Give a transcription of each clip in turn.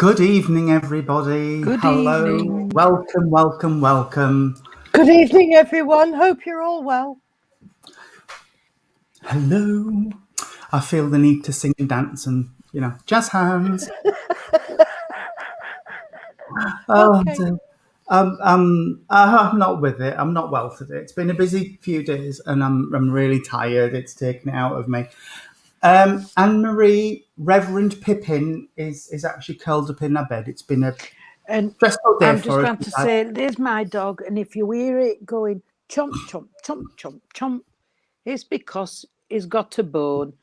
Good evening, everybody. Good Hello. evening. Welcome. Good evening, everyone. Hope you're all well. Hello. I feel the need to sing and dance and, jazz hands. Okay. I'm not with it. I'm not well today. It's been a busy few days and I'm really tired. It's taken it out of me. Anne-Marie, Reverend Pippin is actually curled up in her bed. It's been a And stressful day I'm just for us. going to say, there's my dog, and if you hear it going chomp, chomp, chomp, chomp, chomp, it's because he's got a bone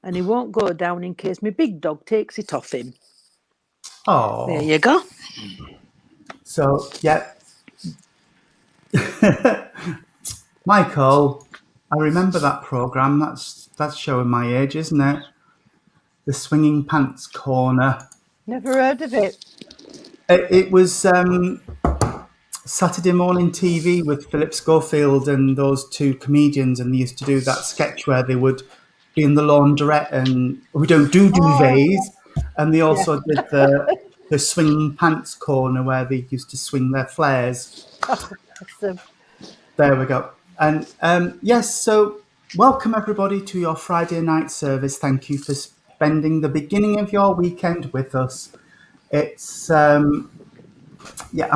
and he won't go down in case my big dog takes it off him. Oh. There you go. So, yeah. Michael, I remember that programme. That's showing my age, isn't it? The Swinging Pants Corner. Never heard of it. It was Saturday morning TV with Philip Schofield and those two comedians, and they used to do that sketch where they would be in the laundrette and we don't do duvets, and they also did the Swinging Pants Corner where they used to swing their flares. Awesome. There we go. And yes, so welcome everybody to your Friday night service. Thank you for spending the beginning of your weekend with us. It's I'm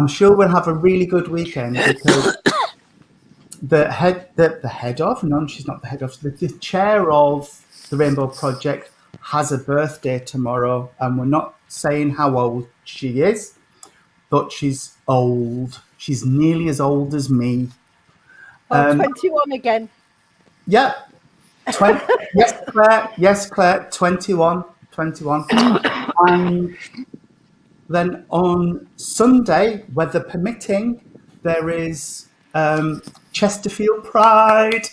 sure we'll have a really good weekend because the chair of the Rainbow Project has a birthday tomorrow, and we're not saying how old she is, but she's old. She's nearly as old as me. 21 again. Yeah. Yes, Claire, 21. And then on Sunday, weather permitting, there is Chesterfield Pride.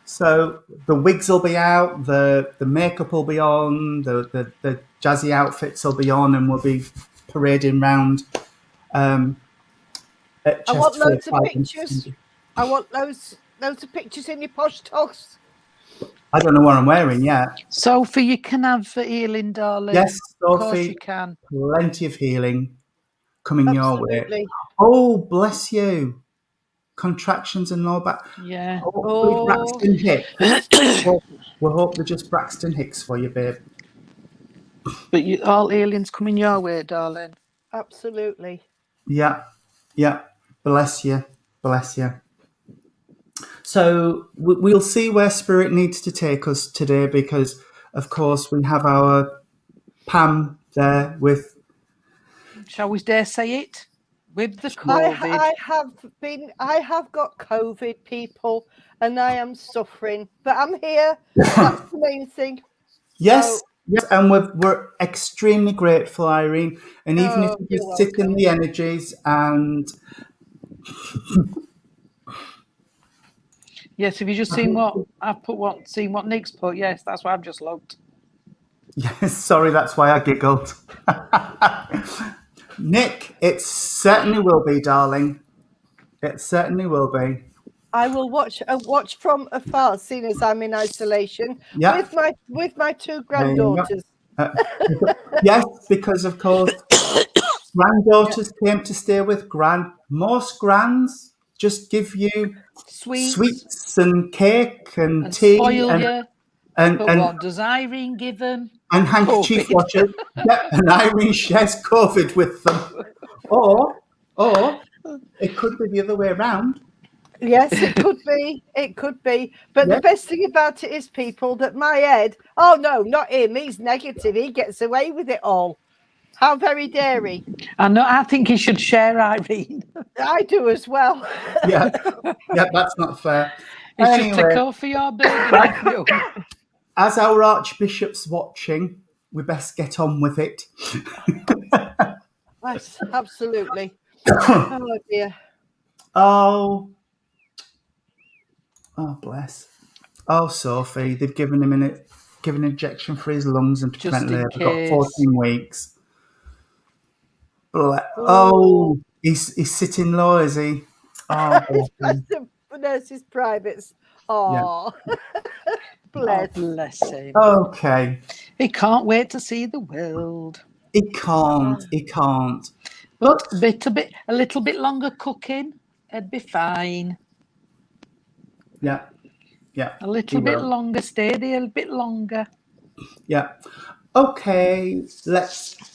So the wigs will be out, the makeup will be on, the jazzy outfits will be on, and we'll be parading round at I want Chesterfield loads of Pride. pictures. I want loads of pictures in your posh toss. I don't know what I'm wearing yet. Sophie, you can have healing, darling. Yes, Sophie. Of course you can. Plenty of healing coming Absolutely. your way. Oh, bless you. Contractions and all that. Yeah. Hopefully Braxton Hicks. we hope they're just Braxton Hicks for you, babe. But all healing's coming your way, darling. Absolutely. Yeah. Bless you. So we'll see where Spirit needs to take us today because, of course, we have our Pam there with... Shall we dare say it? With the COVID. I have got COVID, people, and I am suffering, but I'm here. That's the main thing. Yes, and we're extremely grateful, Irene. And even if you just sit in the energies and... Yes, have you just seen what I've put? Seen what Nick's put? Yes, that's what I've just looked. Yes, sorry, that's why I giggled. Nick, it certainly will be, darling. It certainly will be. I will watch from afar, seeing as I'm in isolation with my two granddaughters. Yes, because of course, granddaughters came to stay with grand. Most grands just give you sweets and cake and tea spoil you. And what does Irene give them? And handkerchief washers. And Irene shares COVID with them. Or it could be the other way around. Yes, it could be. But the best thing about it is, people, that my Ed, oh no, not him, he's negative. He gets away with it all. How very dare-y. I think he should share Irene. I do as well. Yeah, that's not fair. He should take over your building. As our Archbishop's watching, we best get on with it. Yes, absolutely. Oh dear. Oh, bless. Oh, Sophie, they've given him an injection for his lungs and to prevent labour. Got 14 weeks. Oh, he's sitting low, is he? Oh, the nurse's privates. Oh, yeah. Bless him. Okay. He can't wait to see the world. He can't. He can't. But a little bit longer cooking, it'd be fine. Yeah. Yeah. A he little bit will. longer, stay there a bit longer. Yeah. Okay.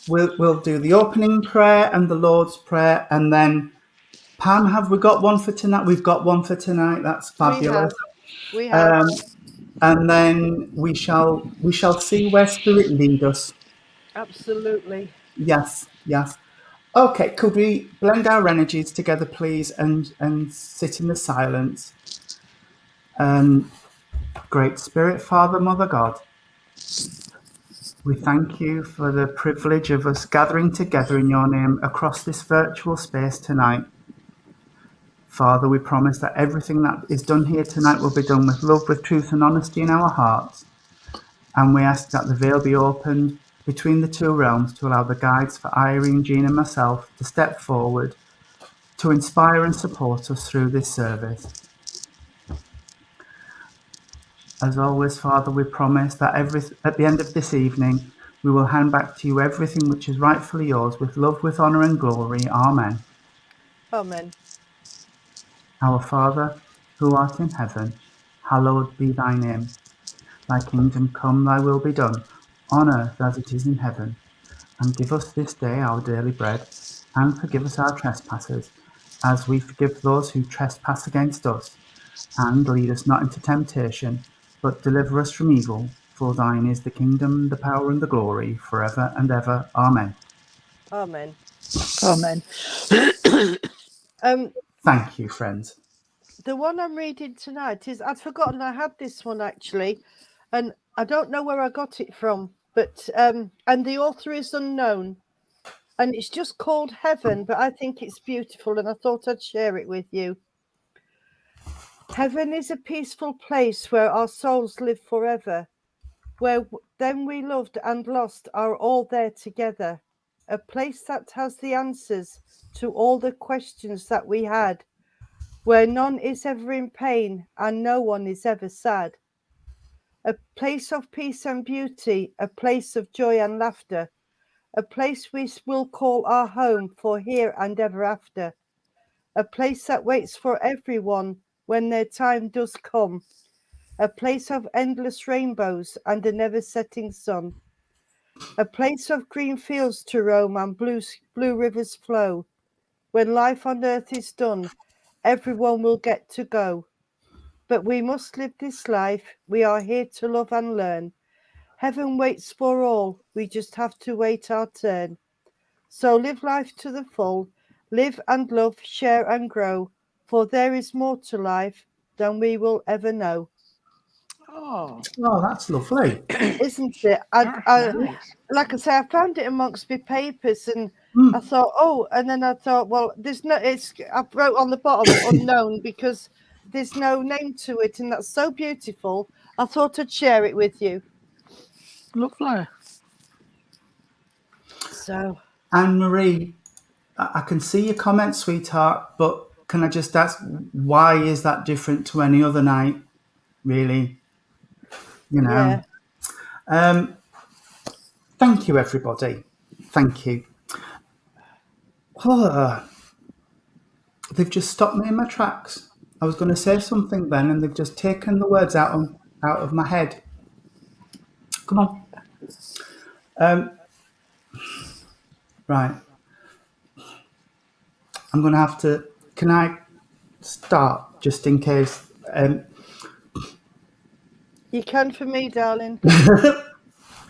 We'll do the opening prayer and the Lord's Prayer, and then Pam, have we got one for tonight? We've got one for tonight. That's fabulous. We have. And then we shall see where Spirit lead us. Absolutely. Yes. Yes. Okay. Could we blend our energies together, please, and sit in the silence? Great Spirit, Father, Mother, God, we thank you for the privilege of us gathering together in your name across this virtual space tonight. Father, we promise that everything that is done here tonight will be done with love, with truth and honesty in our hearts. And we ask that the veil be opened between the two realms to allow the guides for Irene, Jean and myself to step forward to inspire and support us through this service. As always, Father, we promise that at the end of this evening, we will hand back to you everything which is rightfully yours, with love, with honour and glory. Amen. Amen. Our Father, who art in heaven, hallowed be thy name. Thy kingdom come, thy will be done, on earth as it is in heaven. And give us this day our daily bread, and forgive us our trespasses, as we forgive those who trespass against us. And lead us not into temptation, but deliver us from evil. For thine is the kingdom, the power, and the glory, forever and ever. Amen. Amen. Amen. Thank you, friends. The one I'm reading tonight is, I'd forgotten I had this one actually, and I don't know where I got it from, but and the author is unknown, and it's just called Heaven, but I think it's beautiful, and I thought I'd share it with you. Heaven is a peaceful place where our souls live forever, where them we loved and lost are all there together, a place that has the answers to all the questions that we had, where none is ever in pain and no one is ever sad. A place of peace and beauty, a place of joy and laughter, a place we will call our home for here and ever after, a place that waits for everyone when their time does come, a place of endless rainbows and a never-setting sun, a place of green fields to roam and blue rivers flow. When life on earth is done, everyone will get to go. But we must live this life. We are here to love and learn. Heaven waits for all. We just have to wait our turn. So live life to the full. Live and love, share and grow. For there is more to life than we will ever know. Oh, That's lovely. Isn't it? nice. Like I say, I found it amongst my papers, and I thought, and then I thought, well, there's no. I wrote on the bottom unknown because there's no name to it, and that's so beautiful. I thought I'd share it with you. Lovely. So, Anne Marie, I can see your comment, sweetheart, but can I just ask, why is that different to any other night? Really, yeah. Thank you, everybody. Thank you. Oh, they've just stopped me in my tracks. I was going to say something then, and they've just taken the words out of my head. Come on. Right. I'm going to have to. Can I start just in case? You can for me, darling. Sorry.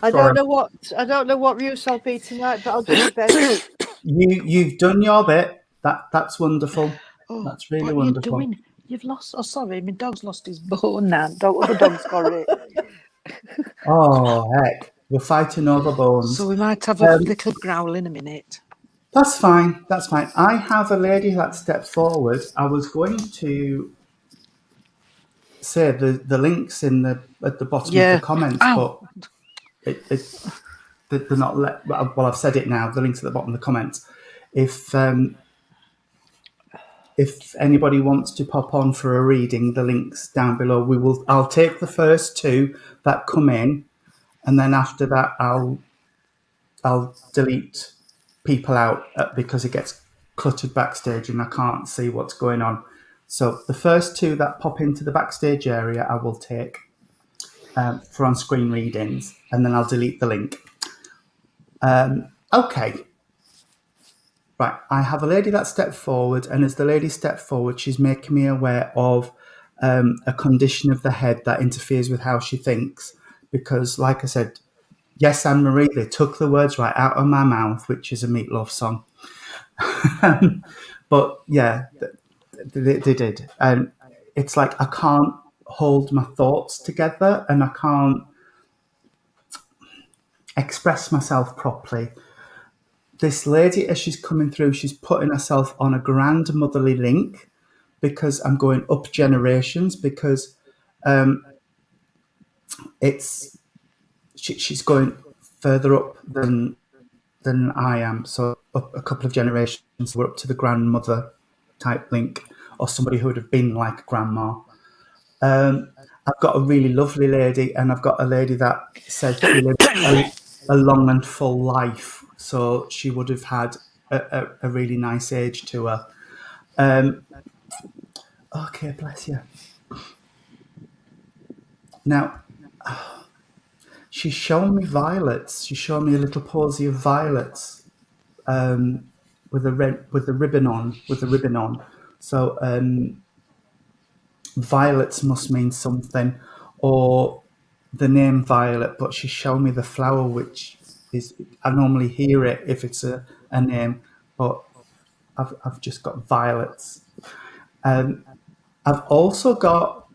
I don't know what use I'll be tonight, but I'll do my best. You've done your bit. That's wonderful. Oh, That's really what wonderful. you doing? You've lost. Oh, sorry, my dog's lost his bone now. Other dog's got it. Oh heck, we're fighting over bones. So we might have a little growl in a minute. That's fine. That's fine. I have a lady that stepped forward. I was going to say the links at the bottom of the comments, but they're not let. Well, I've said it now. The links at the bottom of the comments. If anybody wants to pop on for a reading, the links down below. I'll take the first two that come in, and then after that, I'll I'll delete people out because it gets cluttered backstage and I can't see what's going on. So the first two that pop into the backstage area, I will take for on-screen readings, and then I'll delete the link. Okay. Right, I have a lady that stepped forward, and as the lady stepped forward, she's making me aware of a condition of the head that interferes with how she thinks. Because, like I said, yes, Anne Marie, they took the words right out of my mouth, which is a Meatloaf song. But yeah, they did. And it's like I can't hold my thoughts together and I can't express myself properly. This lady, as she's coming through, she's putting herself on a grandmotherly link because I'm going up generations because she's going further up than I am. So up a couple of generations, we're up to the grandmother type link or somebody who would have been like grandma. I've got a really lovely lady, and I've got a lady that said she lived a long and full life. So she would have had a really nice age to her. Okay, bless you. Now, she's shown me violets. She's shown me a little posy of violets with a ribbon on. So violets must mean something, or the name Violet. But she's shown me the flower, which is I normally hear it if it's a name, but I've just got violets. I've also got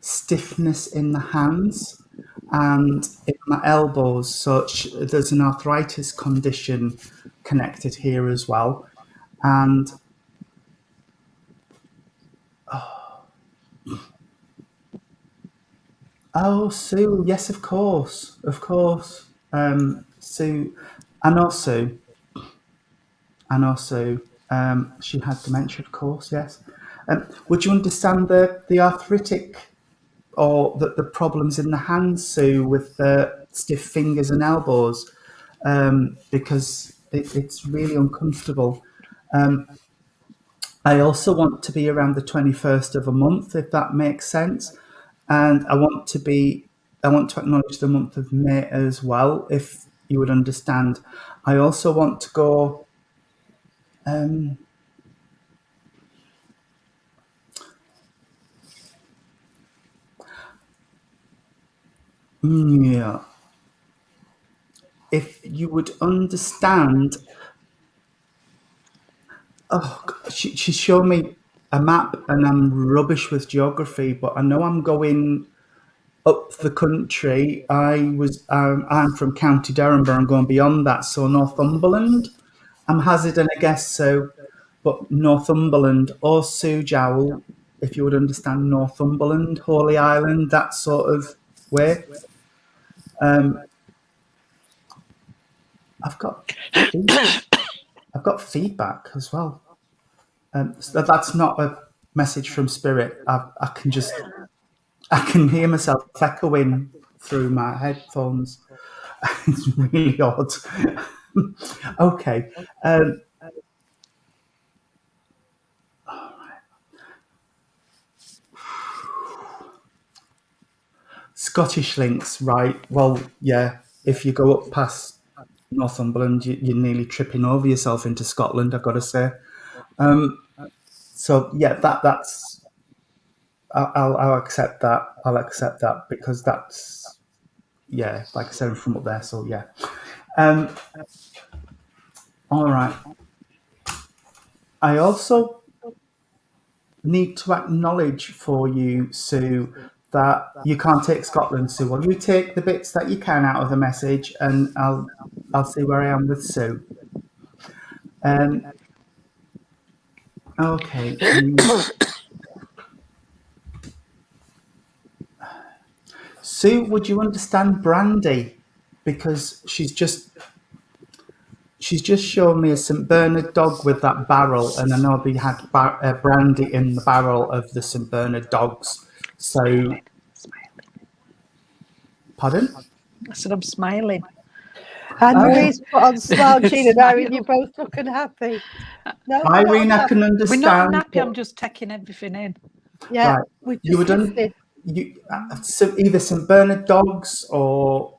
stiffness in the hands and in my elbows. So there's an arthritis condition connected here as well. And oh, Sue, yes, of course. Sue, I know Sue. She had dementia, of course, yes. Would you understand the arthritic or the problems in the hands, Sue, with the stiff fingers and elbows? Because it's really uncomfortable. I also want to be around the 21st of a month, if that makes sense. And I want to acknowledge the month of May as well, if you would understand. I also want to go yeah. If you would understand, she's shown me a map, and I'm rubbish with geography, but I know I'm going up the country. I'm from County Durham, but I'm going beyond that, so Northumberland. I'm hazarding a guess, so, but Northumberland or Sue Jowl, if you would understand Northumberland, Holy Island, that sort of way. I've got feedback as well. So that's not a message from spirit. I can hear myself echoing through my headphones. It's really odd. Okay. Scottish links, right? Well, yeah. If you go up past Northumberland, you're nearly tripping over yourself into Scotland, I've got to say. So yeah, that's. I'll accept that. I'll accept that because that's, yeah, like I said, I'm from up there. So yeah. All right. I also need to acknowledge for you, Sue, that you can't take Scotland, Sue. Well, you take the bits that you can out of the message, and I'll see where I am with Sue. Okay. Sue, would you understand Brandy? Because she's just shown me a St Bernard dog with that barrel, and I know they had brandy in the barrel of the St Bernard dogs. So, pardon? I said, I'm smiling. And Okay. Marie's put on smile, Jean and Irene, Smile. you're both looking happy. No, Irene, I not can We're understand. not happy. but- I'm just taking everything in. yeah, Right. we're You just would listening. either St Bernard dogs or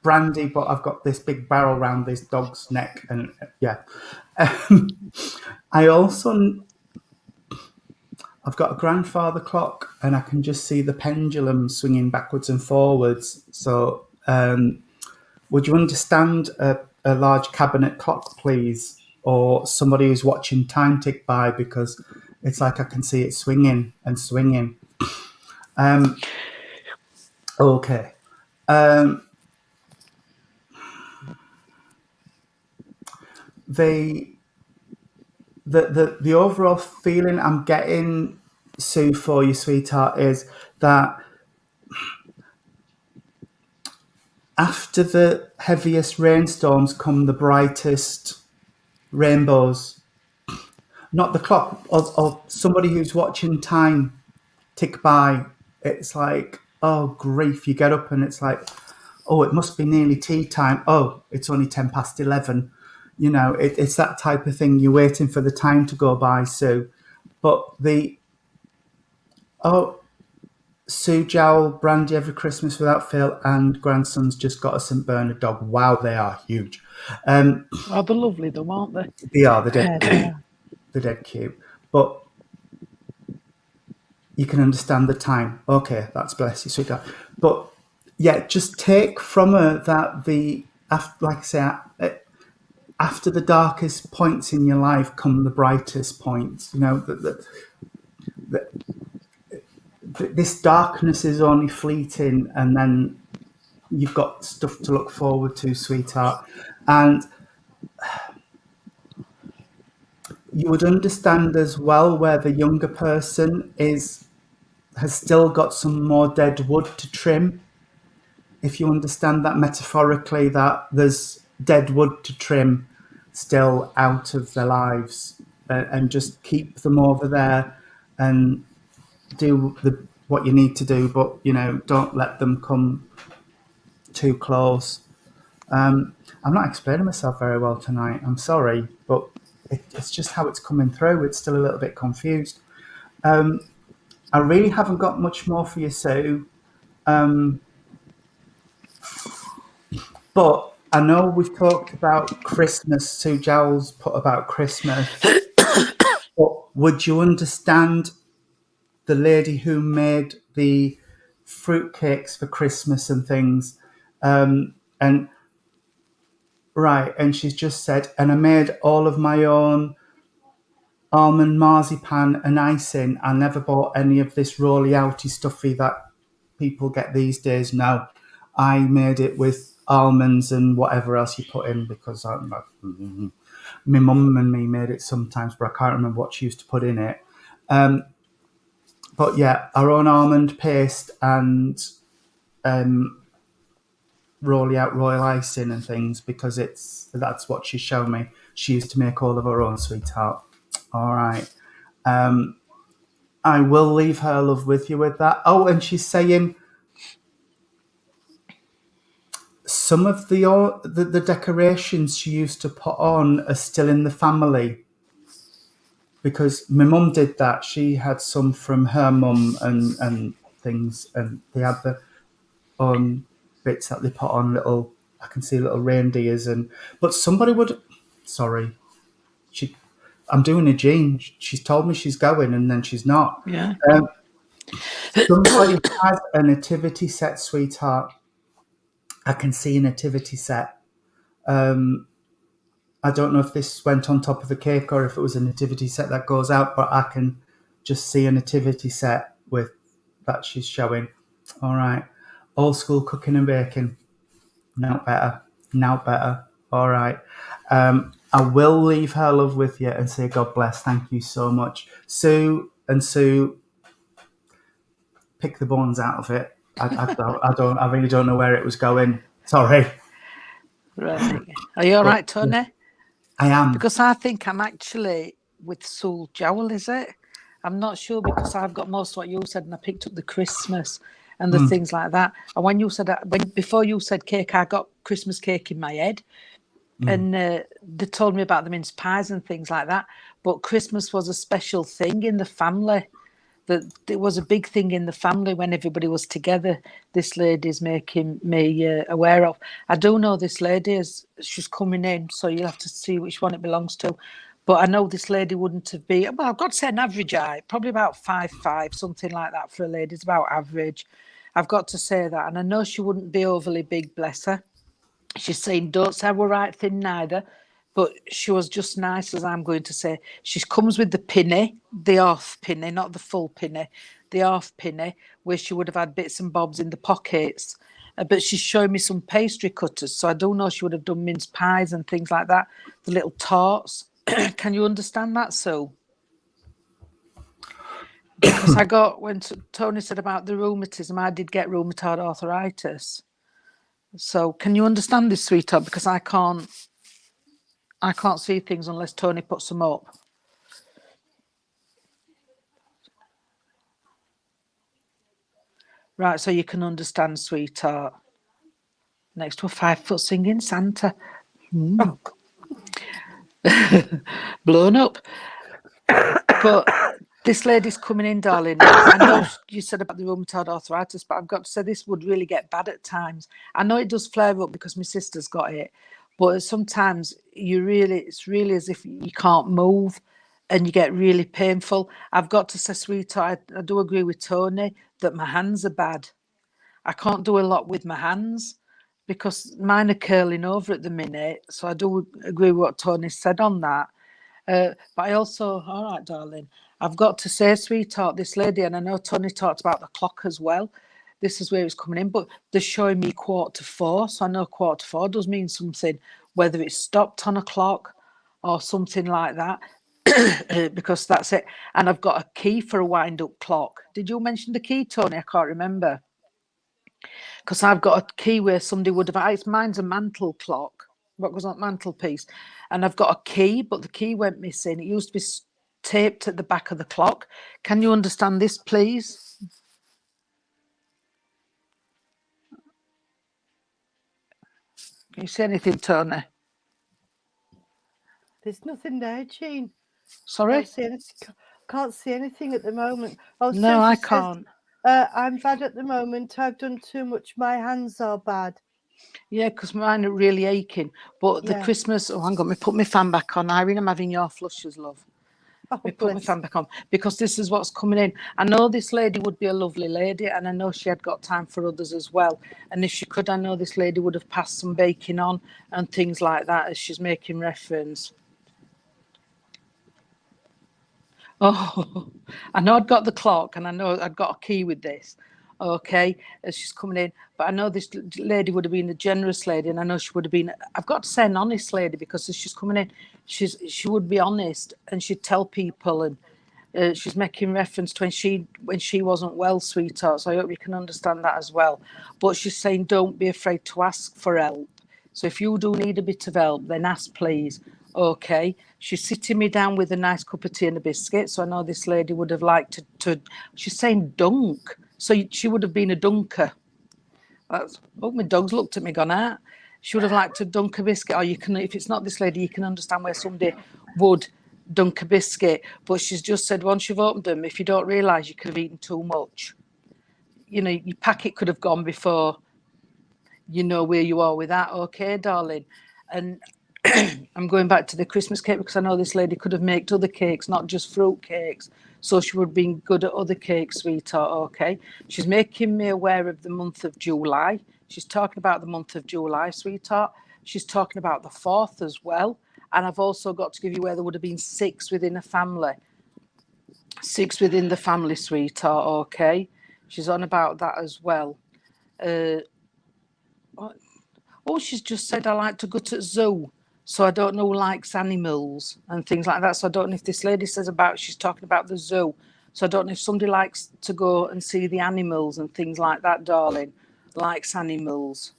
brandy, but I've got this big barrel around this dog's neck, and yeah. I also I've got a grandfather clock, and I can just see the pendulum swinging backwards and forwards. So, would you understand a large cabinet clock, please, or somebody who's watching time tick by, because it's like I can see it swinging and swinging. Okay. The the overall feeling I'm getting, Sue, for you, sweetheart, is that after the heaviest rainstorms come the brightest rainbows. Not the clock, of somebody who's watching time tick by. It's like, oh grief, you get up and it's like, oh, it must be nearly tea time. Oh, it's only 11:10. You know, it's that type of thing. You're waiting for the time to go by, Sue. But Sue Jowl, brandy every Christmas without fail, and grandson's just got a St Bernard dog. Wow, they are huge. Oh, they're lovely though, aren't they? They are. They're dead Yeah, cute. they are. They're dead cute. But you can understand the time. Okay, that's bless you, sweetheart. But yeah, just take from her that like I say, after the darkest points in your life come the brightest points. You know that this darkness is only fleeting, and then you've got stuff to look forward to, sweetheart. And you would understand as well where the younger person has still got some more dead wood to trim. If you understand that metaphorically, that there's dead wood to trim still out of their lives, and just keep them over there and do what you need to do, but don't let them come too close. I'm not explaining myself very well tonight. I'm sorry, but it's just how it's coming through. It's still a little bit confused. I really haven't got much more for you, Sue. But I know we've talked about Christmas. Sue Jowls put about Christmas. But would you understand the lady who made the fruitcakes for Christmas and things? And right, and she's just said, and I made all of my own almond marzipan and icing. I never bought any of this roly outy stuffy that people get these days. No, I made it with almonds and whatever else you put in, because my mum and me made it sometimes, but I can't remember what she used to put in it. But yeah, our own almond paste and roly out royal icing and things, because that's what she showed me. She used to make all of her own, sweetheart. All right. I will leave her love with you with that. Oh, and she's saying some of the decorations she used to put on are still in the family, because my mum did that. She had some from her mum and things, and they had the bits that they put on little. I can see little reindeers, but somebody would. Sorry, I'm doing a Jean. She's told me she's going, and then she's not. Yeah. Somebody has a nativity set, sweetheart. I can see a nativity set. I don't know if this went on top of the cake or if it was a nativity set that goes out, but I can just see a nativity set with that she's showing. All right. Old school cooking and baking. Now better. Now better. All right. I will leave her love with you and say God bless. Thank you so much. Sue, pick the bones out of it. I really don't know where it was going. Sorry. Right. Are you all right, Tony? I am. Because I think I'm actually with Sue Jowl, is it? I'm not sure, because I've got most of what you said, and I picked up the Christmas. and the things like that. And when you said that, before you said cake, I got Christmas cake in my head. And they told me about the mince pies and things like that. But Christmas was a special thing in the family. That it was a big thing in the family when everybody was together. This lady's making me aware of. I do know this lady she's coming in, so you'll have to see which one it belongs to. But I know this lady wouldn't have been. Well, I've got to say an average height, probably about 5'5", something like that for a lady. It's about average. I've got to say that, and I know she wouldn't be overly big, bless her. She's saying, don't say we're right thin neither. But she was just nice, as I'm going to say. She comes with the penny, the half penny, not the full penny, the half penny, where she would have had bits and bobs in the pockets. But she's showing me some pastry cutters, so I do know she would have done mince pies and things like that, the little tarts. Can you understand that, Sue? Because when Tony said about the rheumatism, I did get rheumatoid arthritis. So can you understand this, sweetheart? Because I can't see things unless Tony puts them up. Right, so you can understand, sweetheart. Next to a 5-foot singing Santa. Blown up. But this lady's coming in, darling. I know you said about the rheumatoid arthritis, but I've got to say this would really get bad at times. I know it does flare up because my sister's got it, but sometimes it's really as if you can't move and you get really painful. I've got to say, sweetheart, I do agree with Tony that my hands are bad. I can't do a lot with my hands because mine are curling over at the minute. So I do agree with what Tony said on that. But I also, all right, darling, I've got to say, sweetheart, this lady, and I know Tony talked about the clock as well. This is where it's coming in, but they're showing me 4:45. So I know 4:45 does mean something, whether it's stopped on a clock or something like that, because that's it. And I've got a key for a wind-up clock. Did you mention the key, Tony? I can't remember. Because I've got a key where somebody would have. Mine's a mantle clock. What goes on mantelpiece, and I've got a key, but the key went missing. It used to be taped at the back of the clock. Can you understand this, please? Can you say anything, Tony? There's nothing there, Jean. Sorry? Can't see anything at the moment. Oh, no, Sophie I says, can't. I'm bad at the moment. I've done too much. My hands are bad. Yeah, because mine are really aching. But the Christmas. Oh, hang on. Me put my fan back on. Irene, I'm having your flushes, love. Oh, Me put my fan back on because this is what's coming in. I know this lady would be a lovely lady, and I know she had got time for others as well. And if she could, I know this lady would have passed some baking on and things like that as she's making reference. Oh, I know I'd got the clock and I know I'd got a key with this. Okay, as she's coming in, but I know this lady would have been a generous lady, and I know she would have been. I've got to say an honest lady because as she's coming in, she would be honest and she'd tell people, and she's making reference to when she wasn't well, sweetheart. So I hope you can understand that as well. But she's saying don't be afraid to ask for help. So if you do need a bit of help, then ask, please. Okay. She's sitting me down with a nice cup of tea and a biscuit. So I know this lady would have liked to she's saying dunk. So she would have been a dunker. My dog's looked at me, gone out. She would have liked to dunk a biscuit. Or you can, if it's not this lady, you can understand where somebody would dunk a biscuit. But she's just said once you've opened them, if you don't realise you could have eaten too much, your packet could have gone before you know where you are with that. Okay, darling. And I'm going back to the Christmas cake because I know this lady could have made other cakes, not just fruit cakes. So she would have been good at other cakes, sweetheart. Okay. She's making me aware of the month of July. She's talking about the month of July, sweetheart. She's talking about the 4th as well. And I've also got to give you where there would have been 6 within a family. 6 within the family, sweetheart. Okay. She's on about that as well. She's just said I like to go to the zoo. So I don't know who likes animals and things like that. So I don't know if this lady says she's talking about the zoo. So I don't know if somebody likes to go and see the animals and things like that, darling. Likes animals.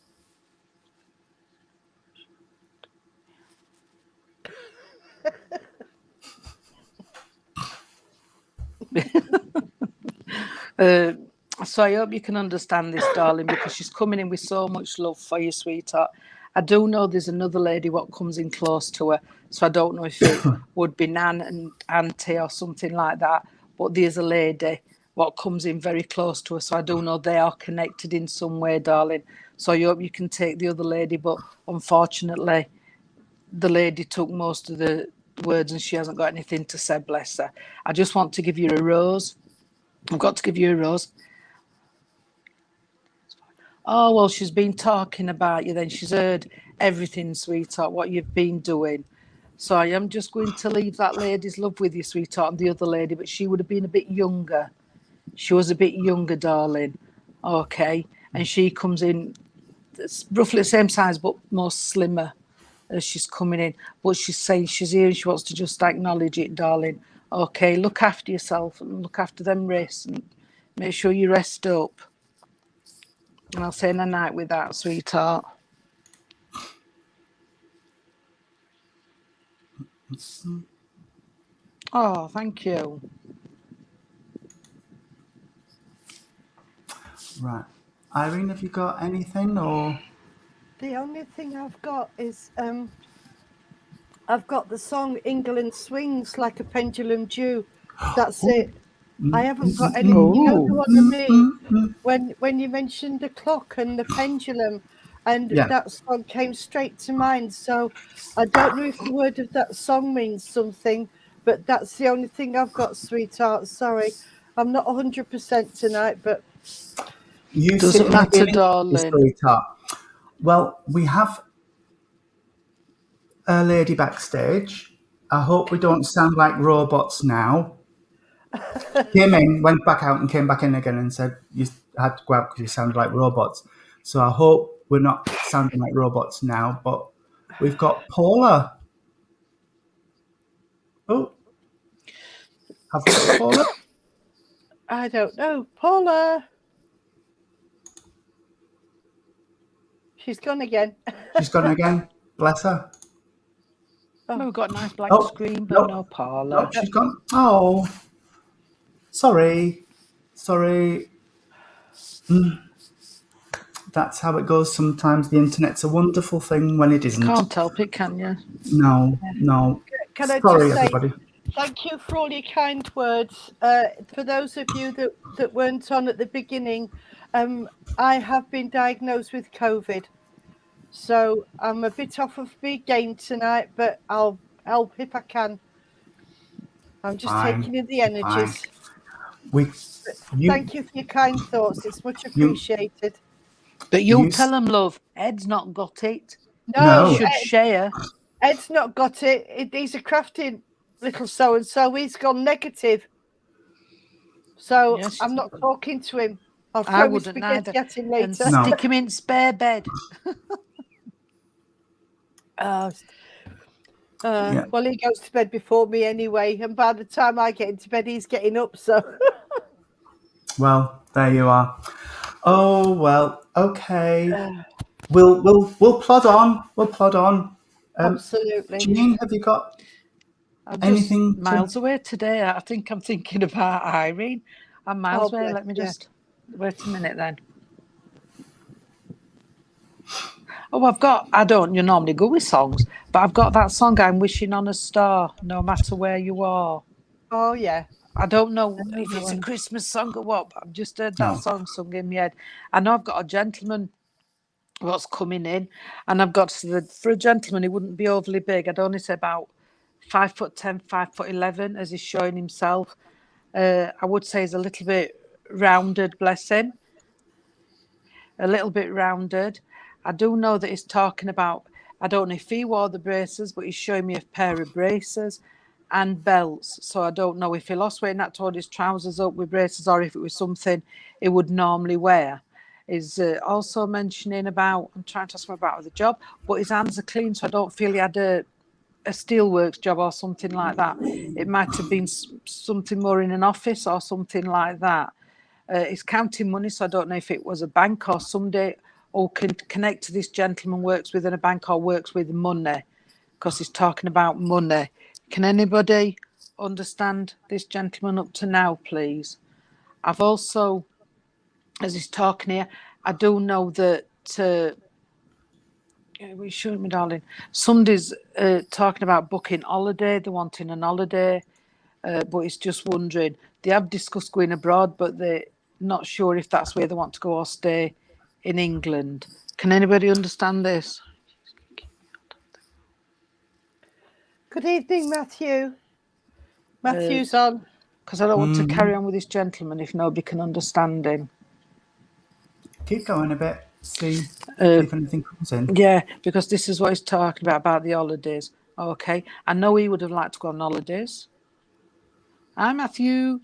So I hope you can understand this, darling, because she's coming in with so much love for you, sweetheart. I do know there's another lady what comes in close to her, so I don't know if it would be Nan and Auntie or something like that. But there's a lady what comes in very close to her, so I do know they are connected in some way, darling. So I hope you can take the other lady, but unfortunately, the lady took most of the words and she hasn't got anything to say, bless her. I just want to give you a rose. I've got to give you a rose. Oh, well, she's been talking about you then. She's heard everything, sweetheart, what you've been doing. So I am just going to leave that lady's love with you, sweetheart, and the other lady, but she would have been a bit younger. She was a bit younger, darling. Okay. And she comes in roughly the same size, but more slimmer as she's coming in. But she's saying she's here and she wants to just acknowledge it, darling. Okay, look after yourself and look after them wrists and make sure you rest up. And I'll say night with that, sweetheart. Oh, thank you. Right. Irene, have you got anything or? The only thing I've got is I've got the song England Swings Like a Pendulum Dew. That's it. I haven't got any. You know the one of me when you mentioned the clock and the pendulum, and Yeah. that song came straight to mind. So I don't know if the word of that song means something, but that's the only thing I've got, sweetheart. Sorry, I'm not 100% tonight, but You sit Doesn't in the matter, healing darling. sweetheart. Well, we have a lady backstage. I hope we don't sound like robots now. Came in, went back out, and came back in again and said you had to go out because you sounded like robots. So I hope we're not sounding like robots now. But we've got Paula. Oh, have we got Paula? I don't know. Paula, she's gone again. She's gone again. Bless her. Oh, we've got a nice black Oh, screen, but no, no parlour. no, she's gone. Oh, sorry. That's how it goes sometimes. The internet's a wonderful thing when it isn't. Can't help it, can you? No. Can I Sorry, just say everybody. thank you for all your kind words. For those of you that weren't on at the beginning, I have been diagnosed with COVID. So I'm a bit off of my game tonight, but I'll help if I can. I'm just taking in the energies. Thank you for your kind thoughts. It's much appreciated. But you tell him, love, Ed's not got it. No, You should share. Ed's not got it. He's a crafty little so-and-so. He's gone negative. So Yes. I'm not talking to him. I'll I throw his wouldn't either. spaghetti at him later. And stick him in spare bed. Well, he goes to bed before me anyway, and by the time I get into bed, he's getting up. So, well, there you are. Oh well, okay. We'll plod on. We'll plod on. Absolutely. Janine, have you got anything? Just miles away today. I think I'm thinking about Irene. I'm miles away. Let me just wait a minute then. Oh, I don't normally go with songs, but I've got that song, I'm Wishing on a Star, No Matter Where You Are. Oh, yeah. I don't know if it's a Christmas song or what, but I've just heard that song sung in my head. I know I've got a gentleman what's coming in, and I've got, for a gentleman, he wouldn't be overly big. I'd only say about 5'10", 5'11", as he's showing himself. I would say he's a little bit rounded, bless him. A little bit rounded. I do know that he's talking about, I don't know if he wore the braces, but he's showing me a pair of braces and belts. So I don't know if he lost weight and that tore his trousers up with braces or if it was something he would normally wear. He's also mentioning about, I'm trying to ask him about the job, but his hands are clean, so I don't feel he had a steelworks job or something like that. It might have been something more in an office or something like that. He's counting money, so I don't know if it was a bank or somebody or can connect to this gentleman works within a bank or works with money, because he's talking about money. Can anybody understand this gentleman up to now, please? I've also as he's talking here, I do know that. We showed me, darling. Somebody's talking about booking holiday. They're wanting an holiday, but it's just wondering. They have discussed going abroad, but they're not sure if that's where they want to go or stay in England. Can anybody understand this? Good evening, Matthew. Matthew's on. Because I don't want to carry on with this gentleman if nobody can understand him. Keep going a bit. See if anything comes in. Yeah, because this is what he's talking about the holidays. Okay, I know he would have liked to go on holidays. Hi, Matthew.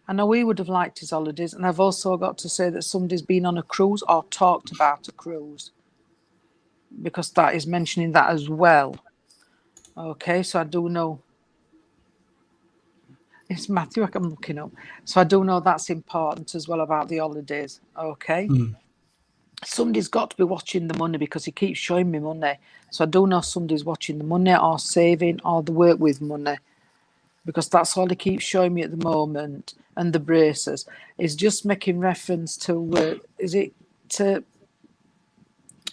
I know he would have liked his holidays, and I've also got to say that somebody's been on a cruise or talked about a cruise, because that is mentioning that as well. Okay, so I do know. It's Matthew I'm looking up. So I do know that's important as well about the holidays. Okay. Somebody's got to be watching the money because he keeps showing me money. So I do know somebody's watching the money or saving or the work with money, because that's all he keeps showing me at the moment. And the braces is just making reference to, is it to,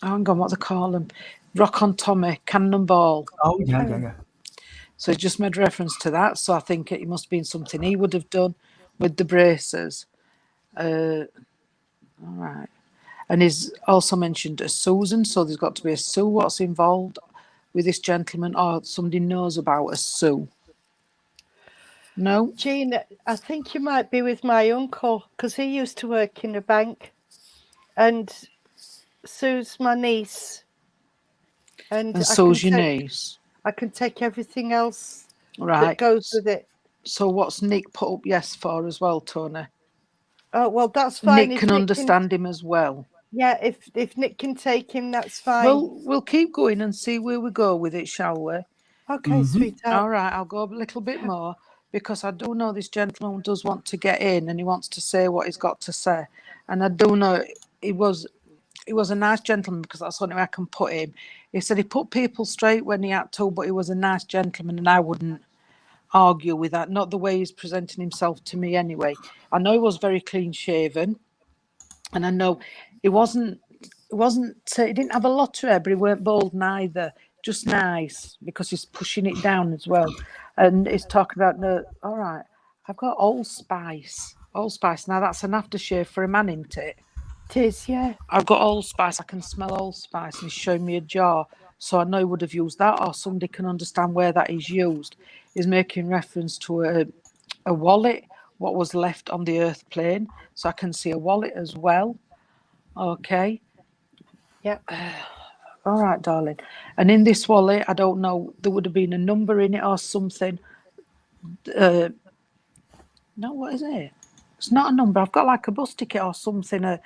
hang on, what they call them? Rock on Tommy, Cannonball. Oh, yeah. So he's just made reference to that. So I think it must have been something he would have done with the braces. All right. And he's also mentioned a Susan. So there's got to be a Sue. What's involved with this gentleman, or somebody knows about a Sue? No? Jean, I think you might be with my uncle, because he used to work in a bank. And Sue's my niece. And Sue's your niece. I can take everything else Right. that goes with it. So what's Nick put up yes for as well, Tony? Oh, well, that's fine. Nick can understand him as well. Yeah, if Nick can take him, that's fine. Well, we'll keep going and see where we go with it, shall we? Okay, sweetheart. All right, I'll go a little bit more, because I do know this gentleman does want to get in and he wants to say what he's got to say. And I do know he was a nice gentleman, because that's the only way I can put him. He said he put people straight when he had to, but he was a nice gentleman, and I wouldn't argue with that. Not the way he's presenting himself to me anyway. I know he was very clean shaven, and I know he he didn't have a lot of hair, but he weren't bald neither. Just nice, because he's pushing it down as well. And he's talking about, all right, I've got Old Spice. Old Spice. Now that's an aftershave for a man, isn't it? It is, yeah. I've got Old Spice. I can smell Old Spice, and he's showing me a jar. So I know he would have used that, or somebody can understand where that is used. He's making reference to a wallet, what was left on the earth plane. So I can see a wallet as well. Okay. Yeah. All right, darling. And in this wallet, I don't know, there would have been a number in it or something. No, what is it? It's not a number. I've got like a bus ticket or something.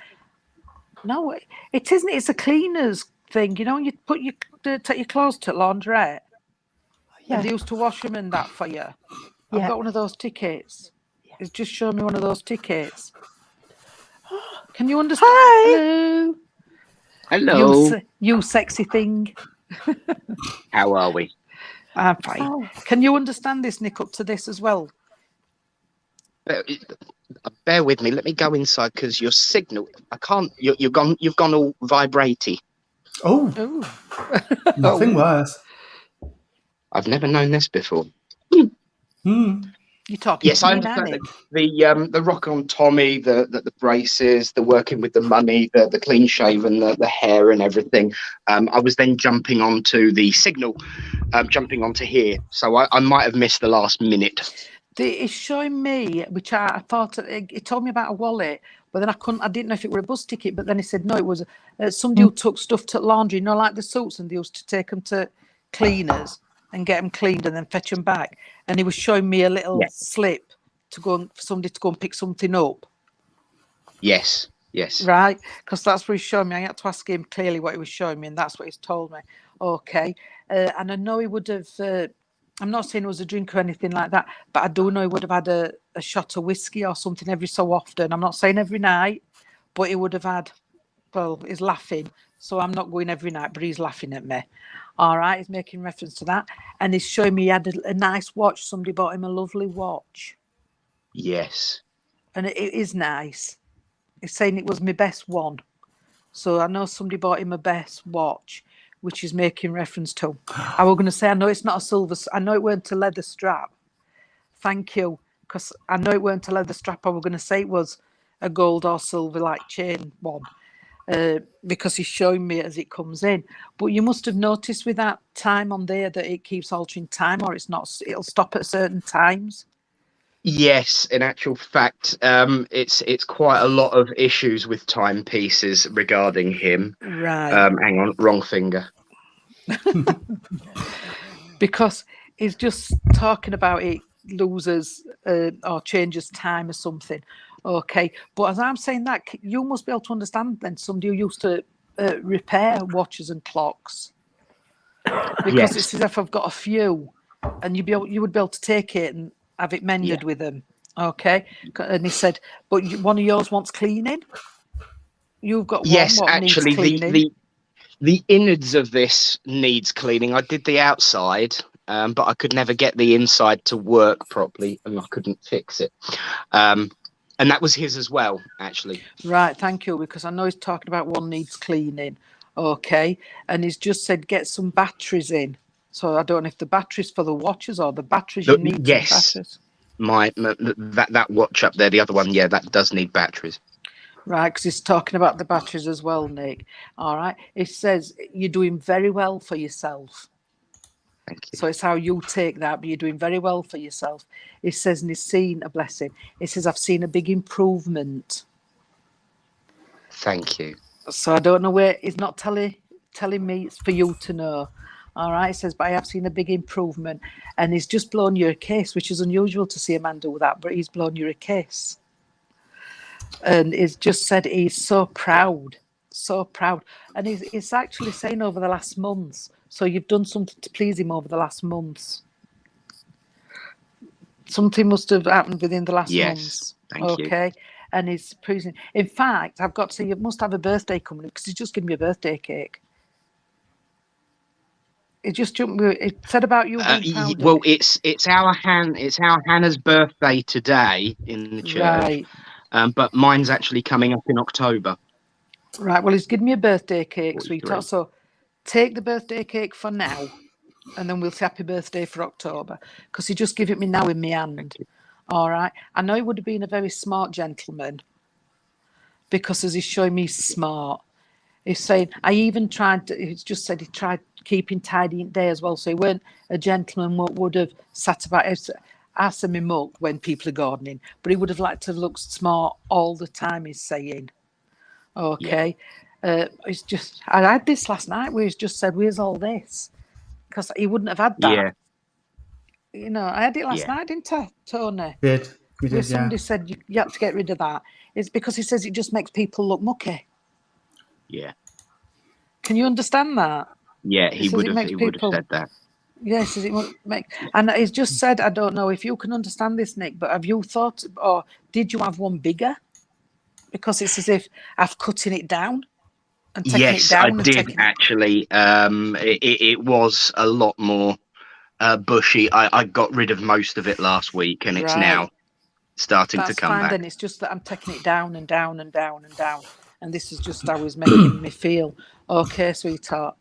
No, it isn't. It's a cleaner's thing. You know, you take your clothes to laundrette. Yeah. And they used to wash them and that for you. I've Yeah. got one of those tickets. It's just showing me one of those tickets. Can you understand? Hi. Hello. You sexy thing. How are we? I'm fine. Oh. Can you understand this, Nick, up to this as well? Bear with me. Let me go inside because your signal. I can't. You've gone all vibraty. Oh, Ooh. nothing worse. I've never known this before. You're talking Yes, to I me, understand Nanny. the rock on Tommy, the braces, the working with the money, the clean shaven, the hair and everything. I was then jumping onto the signal, jumping onto here. So I might have missed the last minute. It's showing me, which I thought it told me about a wallet, but then I didn't know if it were a bus ticket. But then he said no, it was somebody who took stuff to laundry, like the suits, and they used to take them to cleaners and get them cleaned and then fetch them back. And he was showing me a little slip to go for somebody to go and pick something up. Yes. Right, because that's what he's showing me. I had to ask him clearly what he was showing me, and that's what he's told me. Okay, and I know he would have. I'm not saying it was a drink or anything like that, but I do know he would have had a shot of whiskey or something every so often. I'm not saying every night, but he would have had. Well, he's laughing, so I'm not going every night, but he's laughing at me. All right, he's making reference to that, and he's showing me he had a nice watch. Somebody bought him a lovely watch. Yes. And it is nice. He's saying it was my best one. So I know somebody bought him a best watch, which is making reference to. I was going to say, I know it's not a silver. I know it weren't a leather strap. Thank you, because I know it weren't a leather strap. I was going to say it was a gold or silver like chain one, because he's showing me as it comes in. But you must have noticed with that time on there that it keeps altering time, or it's not. It'll stop at certain times. Yes, in actual fact, it's quite a lot of issues with timepieces regarding him. Right. Hang on, wrong finger. Because he's just talking about it loses or changes time or something. Okay, but as I'm saying that, you must be able to understand then somebody who used to repair watches and clocks, because Yes. it's as if I've got a few, and you would be able to take it and have it mended with them. Okay, and he said, but one of yours wants cleaning. You've got one. Yes, what actually, needs cleaning? the innards of this needs cleaning. I did the outside, but I could never get the inside to work properly, and I couldn't fix it. And that was his as well, actually. Right, thank you, because I know he's talking about one needs cleaning. Okay, and he's just said get some batteries in. So I don't know if the batteries for the watches or the batteries you need. Yes, some batteries. that watch up there, the other one, yeah, that does need batteries. Right, because he's talking about the batteries as well, Nick. All right, it says you're doing very well for yourself. Thank you. So it's how you take that, but you're doing very well for yourself. It says, and he's seen a blessing. It says, I've seen a big improvement. Thank you. So I don't know where, he's not telling me it's for you to know. All right, it says, but I have seen a big improvement. And he's just blown you a kiss, which is unusual to see a man do that, but he's blown you a kiss. And he's just said he's so proud. And he's actually saying over the last months, so you've done something to please him over the last months. Something must have happened within the last months. Thank you. Okay. And he's pleasing. In fact, I've got to say, you must have a birthday coming up, because he's just given me a birthday cake. It just jumped me. It said about you being proud. Well, it's our Hannah's birthday today in the church. Right. But mine's actually coming up in October. Right. Well, he's given me a birthday cake, 43. sweetheart. So take the birthday cake for now, and then we'll say happy birthday for October, because he just gave it me now in my hand. All right. I know he would have been a very smart gentleman, because as he's showing me smart, he's saying, I even tried, he's just said he tried keeping tidy in day as well. So he weren't a gentleman what would have sat about asking me muck when people are gardening, but he would have liked to look smart all the time, he's saying. Okay. Yeah. It's just, I had this last night where he's just said, where's all this? Because he wouldn't have had that. Yeah. You know, I had it last night, didn't I, Tony? You did, somebody said you had to get rid of that. It's because he says it just makes people look mucky. Yeah. Can you understand that? Yeah, he would have said that. Yes, it would make, and he's just said, I don't know if you can understand this, Nick, but have you thought, or did you have one bigger? Because it's as if I've cutting it down and taking it down. Yes, I did actually. It was a lot more bushy. I got rid of most of it last week, and it's now starting to come back. Then it's just that I'm taking it down and down and down and down, and this is just how he's making me feel. Okay, sweetheart.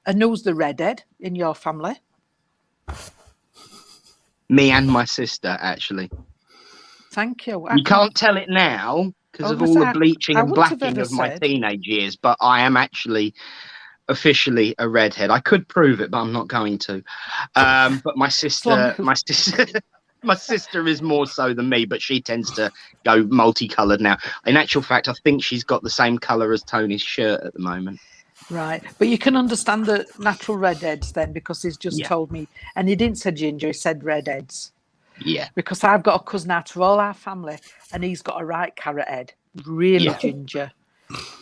And who's the redhead in your family? Me and my sister, actually. Thank you. You can't tell it now because of all the bleaching and blacking of my teenage years, but I am actually officially a redhead. I could prove it, but I'm not going to. But my sister is more so than me, but she tends to go multicolored now. In actual fact, I think she's got the same color as Tony's shirt at the moment. Right, but you can understand the natural redheads then, because he's just told me, and he didn't say ginger, he said redheads. Yeah. Because I've got a cousin out of all our family, and he's got a right carrot head, really ginger.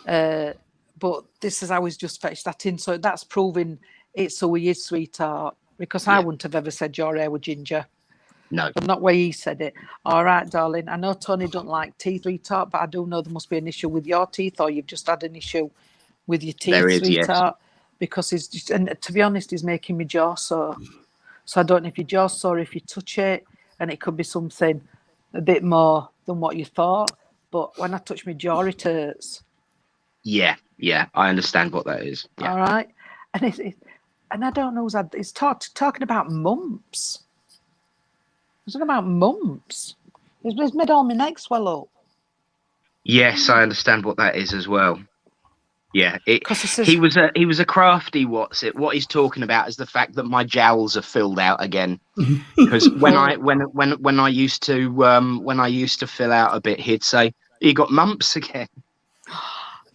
But this is how he's just fetched that in, so that's proving it's who he is, sweetheart. Because I wouldn't have ever said your hair was ginger. No. But not where he said it. All right, darling. I know Tony don't like teeth, sweetheart, but I do know there must be an issue with your teeth, or you've just had an issue with your teeth, there is, sweetheart, because he's just, and to be honest, he's making me jaw sore. So I don't know if your jaw's sore, if you touch it, and it could be something a bit more than what you thought. but when I touch my jaw, it hurts. Yeah, I understand what that is. Yeah. All right, and I don't know. It's talking about mumps. It's talking about mumps. It's made all my neck swell up. Yes, I understand what that is as well. Yeah, 'Cause it says- he was a crafty. What he's talking about is the fact that my jowls are filled out again. Because when I used to fill out a bit, he'd say, "You got mumps again."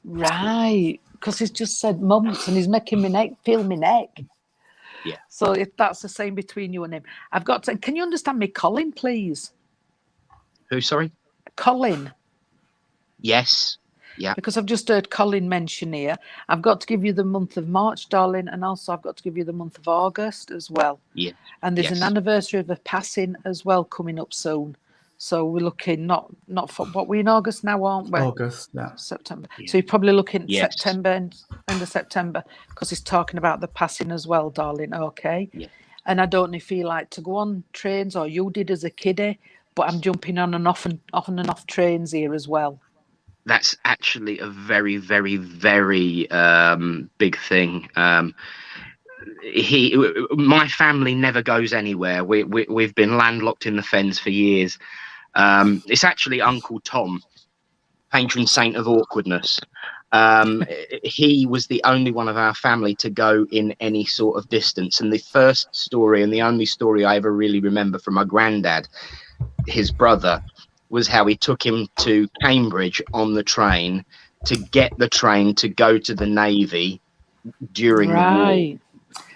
Right, because he's just said mumps and he's making me feel my neck. Yeah. So if that's the same between you and him, I've got to. Can you understand me, Colin, please? Who? Sorry. Colin. Yes. Yeah. Because I've just heard Colin mention here. I've got to give you the month of March, darling, and also I've got to give you the month of August as well. Yeah. And there's an anniversary of a passing as well coming up soon. So we're looking not for what we're in August now, aren't we? August, yeah. September. Yeah. So you're probably looking at Yes. September end of September because he's talking about the passing as well, darling. Okay. Yeah. And I don't know if you like to go on trains or you did as a kiddie, but I'm jumping on and off trains here as well. That's actually a very, very, very big thing. My family never goes anywhere. We've been landlocked in the fens for years. It's actually Uncle Tom, patron saint of awkwardness. He was the only one of our family to go in any sort of distance. And the first story and the only story I ever really remember from my granddad, his brother, was how he took him to Cambridge on the train to get the train to go to the Navy during the war.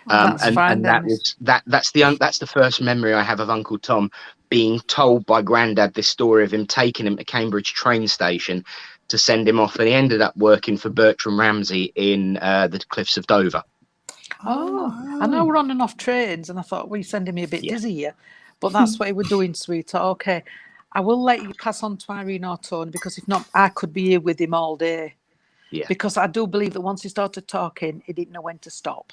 That's the first memory I have of Uncle Tom being told by Grandad this story of him taking him to Cambridge train station to send him off, and he ended up working for Bertram Ramsay in the Cliffs of Dover. Oh, I know we're on and off trains, and I thought, well, you're sending me a bit dizzy here, but that's what he was doing, sweetheart. Okay, I will let you pass on to Irene or Tony, because if not, I could be here with him all day. Yeah. Because I do believe that once he started talking, he didn't know when to stop.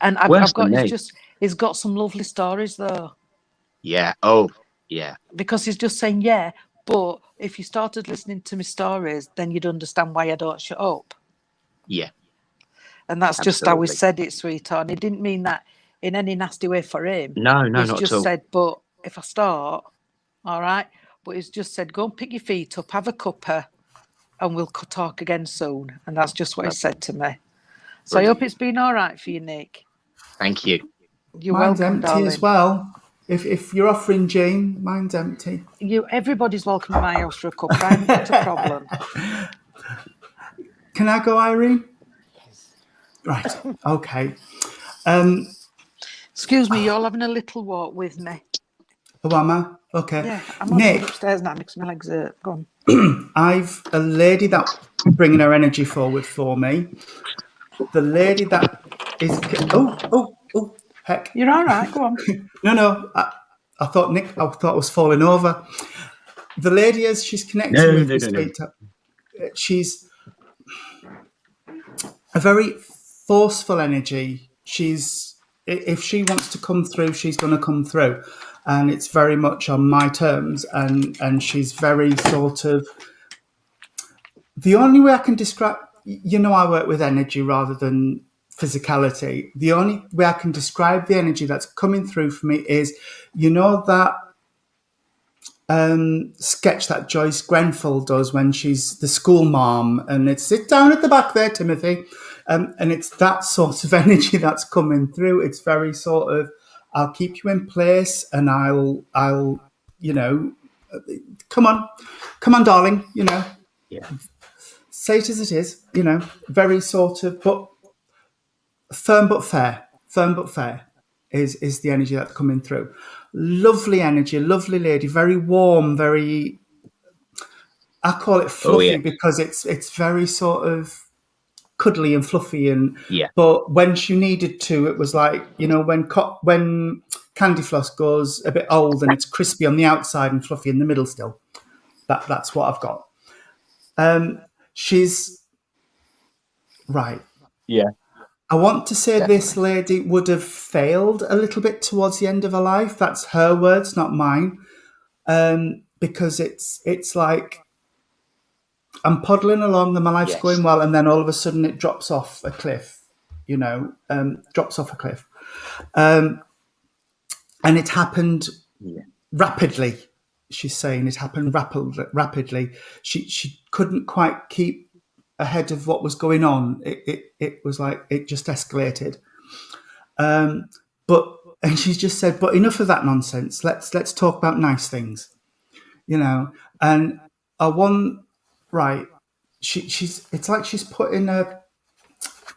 And he's got some lovely stories though. Yeah. Oh, yeah. Because he's just saying, yeah, but if you started listening to my stories, then you'd understand why I don't shut up. Yeah. And that's just how he said it, sweetheart. And he didn't mean that in any nasty way for him. No, he's not just at all. said, but if I start, all right. But he's just said, go and pick your feet up, have a cuppa, and we'll talk again soon. And that's just what he said to me. So I hope it's been all right for you, Nick. Thank you. You're mine's welcome, empty darling. as well. If you're offering Jane, mine's empty. Everybody's welcome to my house for a cup. I haven't got a problem. Can I go, Irene? Yes. Right. Okay. Excuse me, you're having a little walk with me. Oh, am I? Okay. Yeah, I'm Nick, upstairs now because my legs hurt. Go on. I've a lady that's bringing her energy forward for me. The lady that is... Oh, heck. You're all right, go on. No. I thought I was falling over. The lady, as she's connecting with this week, she's a very forceful energy. If she wants to come through, she's going to come through. And it's very much on my terms. And she's very sort of... The only way I can describe... I work with energy rather than physicality. The only way I can describe the energy that's coming through for me is, that sketch that Joyce Grenfell does when she's the school mom, and it's sit down at the back there, Timothy, and it's that sort of energy that's coming through. It's very sort of, I'll keep you in place, and I'll come on, darling, Yeah. Say it as it is, very sort of, but firm but fair is the energy that's coming through. Lovely energy, lovely lady, very warm, very, I call it fluffy because it's very sort of cuddly and fluffy, and but when she needed to, it was like, when candy floss goes a bit old and it's crispy on the outside and fluffy in the middle still. That's what I've got. She's right. Yeah. I want to say this lady would have failed a little bit towards the end of her life. That's her words, not mine. because it's like I'm poddling along and my life's Yes. going well, and then all of a sudden it drops off a cliff, drops off a cliff. And it happened rapidly. She's saying it happened rapidly. She couldn't quite keep ahead of what was going on. It was like it just escalated. And she's just said, but enough of that nonsense. Let's talk about nice things, And I want right. She's it's like she's put in a,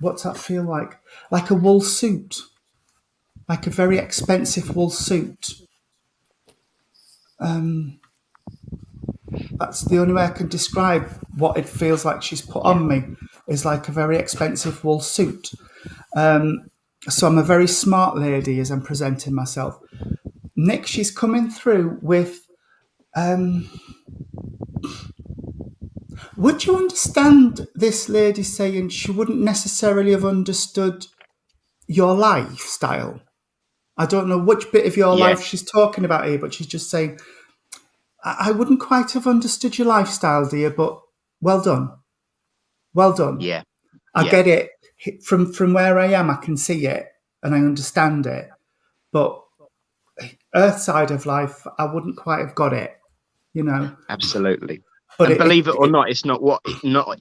what's that feel like? Like a wool suit, like a very expensive wool suit. That's the only way I can describe what it feels like she's put on me, is like a very expensive wool suit. So I'm a very smart lady as I'm presenting myself. Nick, she's coming through with, would you understand this lady saying she wouldn't necessarily have understood your lifestyle? I don't know which bit of your life she's talking about here, but she's just saying, I wouldn't quite have understood your lifestyle, dear, but well done. Well done. Yeah. I get it. From where I am, I can see it and I understand it. But Earth side of life, I wouldn't quite have got it, Absolutely. But and believe it or not, it's not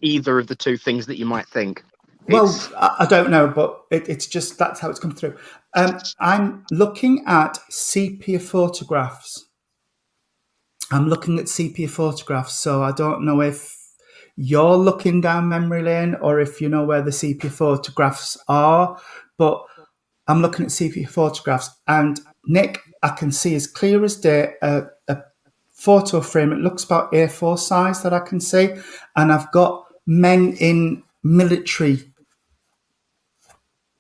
either of the two things that you might think. Well, I don't know, but it's just, that's how it's come through. I'm looking at sepia photographs. So I don't know if you're looking down memory lane or if you know where the sepia photographs are, but I'm looking at sepia photographs, and Nick, I can see as clear as day a photo frame. It looks about A4 size that I can see, and I've got men in military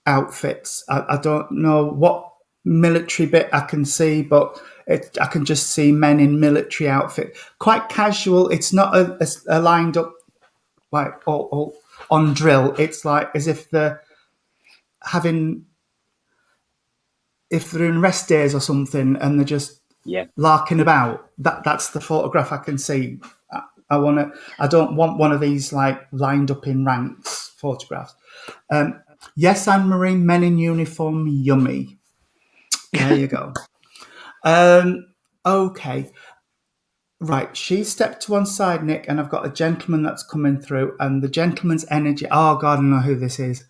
outfits. I don't know what military bit I can see, but I can just see men in military outfit, quite casual. It's not a lined up like all on drill. It's like as if they're if they're in rest days or something, and they're just larking about. That's the photograph I can see. I don't want one of these like lined up in ranks photographs. Yes, Anne-Marie, men in uniform, yummy. There you go. Okay. Right, she stepped to one side, Nick, and I've got a gentleman that's coming through, and the gentleman's energy, oh God, I know who this is.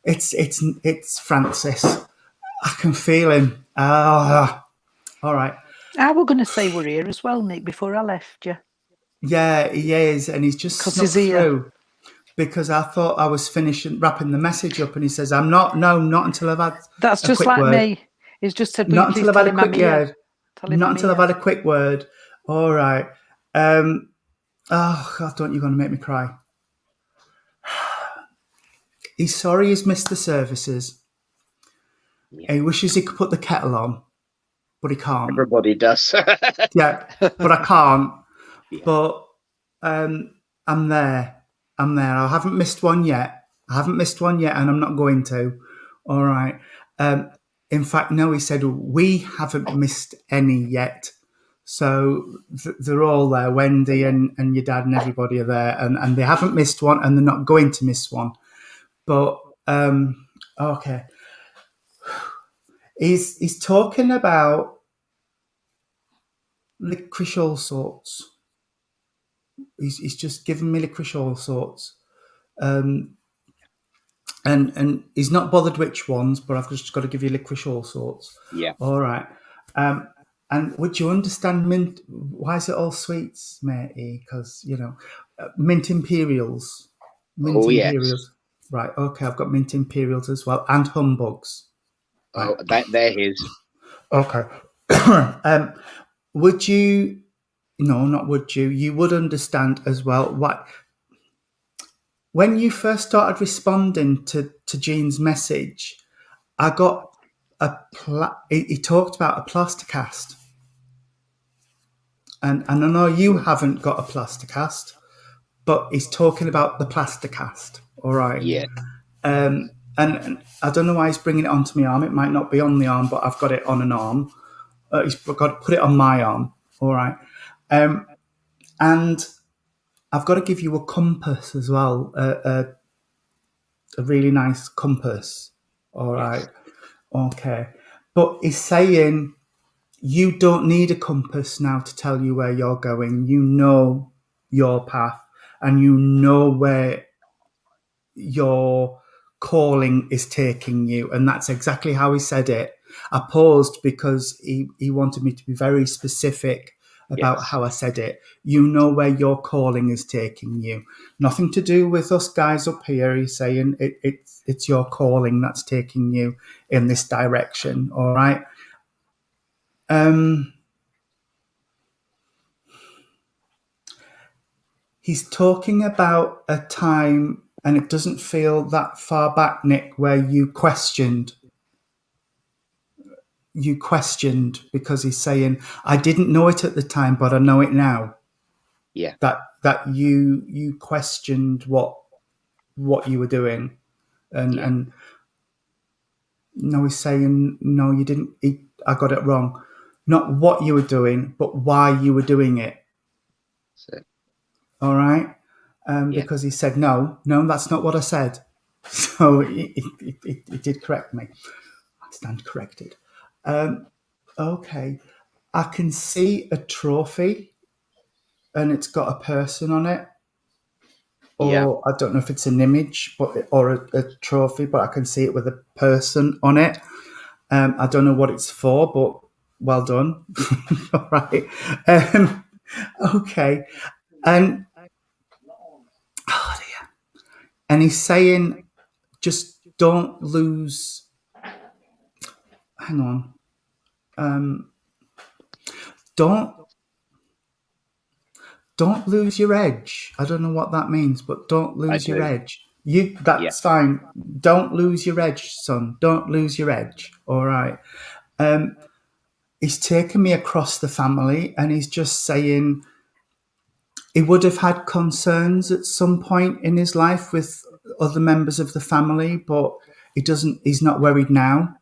It's Francis. I can feel him. All right. I was going to say we're here as well, Nick, before I left you. Yeah, he is, and he's just snuck through because I thought I was wrapping the message up, and he says, "I'm not. No, not until I've had." That's just like word. me. He's just said, "Not until I've had a quick word." Not until I've had a quick word. All right. Oh God, don't you going to make me cry? He's sorry he's missed the services. Yeah. He wishes he could put the kettle on, but he can't. Everybody does. Yeah, but I can't. Yeah. But I'm there. I haven't missed one yet. And I'm not going to. All right. In fact, no, he said, we haven't missed any yet. So they're all there. Wendy and your dad and everybody are there. And they haven't missed one, and they're not going to miss one. But, okay. He's talking about licorice all sorts. He's just given me licorice all sorts. And he's not bothered which ones, but I've just got to give you licorice all sorts. Yeah. All right. And would you understand mint? Why is it all sweets, matey? Because, mint imperials. Imperials. Yes. Right. Okay. I've got mint imperials as well, and humbugs. Oh, they're his. Okay. Would you? No, not would you. You would understand as well what. When you first started responding to Jean's message, I got he talked about a plaster cast. And I know you haven't got a plaster cast, but he's talking about the plaster cast. All right. Yeah. And I don't know why he's bringing it onto my arm. It might not be on the arm, but I've got it on an arm. He's got to put it on my arm. All right. And I've got to give you a compass as well, a really nice compass. All right. Yes. Okay. But he's saying you don't need a compass now to tell you where you're going. You know your path and you know where your calling is taking you. And that's exactly how he said it. I paused because he wanted me to be very specific about Yes. how I said it. You know where your calling is taking you. Nothing to do with us guys up here. He's saying it's your calling that's taking you in this direction. All right. He's talking about a time, and it doesn't feel that far back, Nick, where you questioned because he's saying, I didn't know it at the time, but I know it now. Yeah. That you questioned what you were doing. And no, he's saying, no, you didn't. I got it wrong. Not what you were doing, but why you were doing it. So, All right. yeah. Because he said, no, that's not what I said. So it did correct me. I stand corrected. Okay. I can see a trophy and it's got a person on it. Yeah. Or I don't know if it's an image or a trophy, but I can see it with a person on it. I don't know what it's for, but well done. All right. Okay. And and he's saying, just don't lose. Hang on. Don't lose your edge. I don't know what that means, but don't I lose your do. edge. Yeah. That's fine. Don't lose your edge, son. Don't lose your edge. All right. He's taken me across the family, and he's just saying he would have had concerns at some point in his life with other members of the family, but he doesn't. He's not worried now.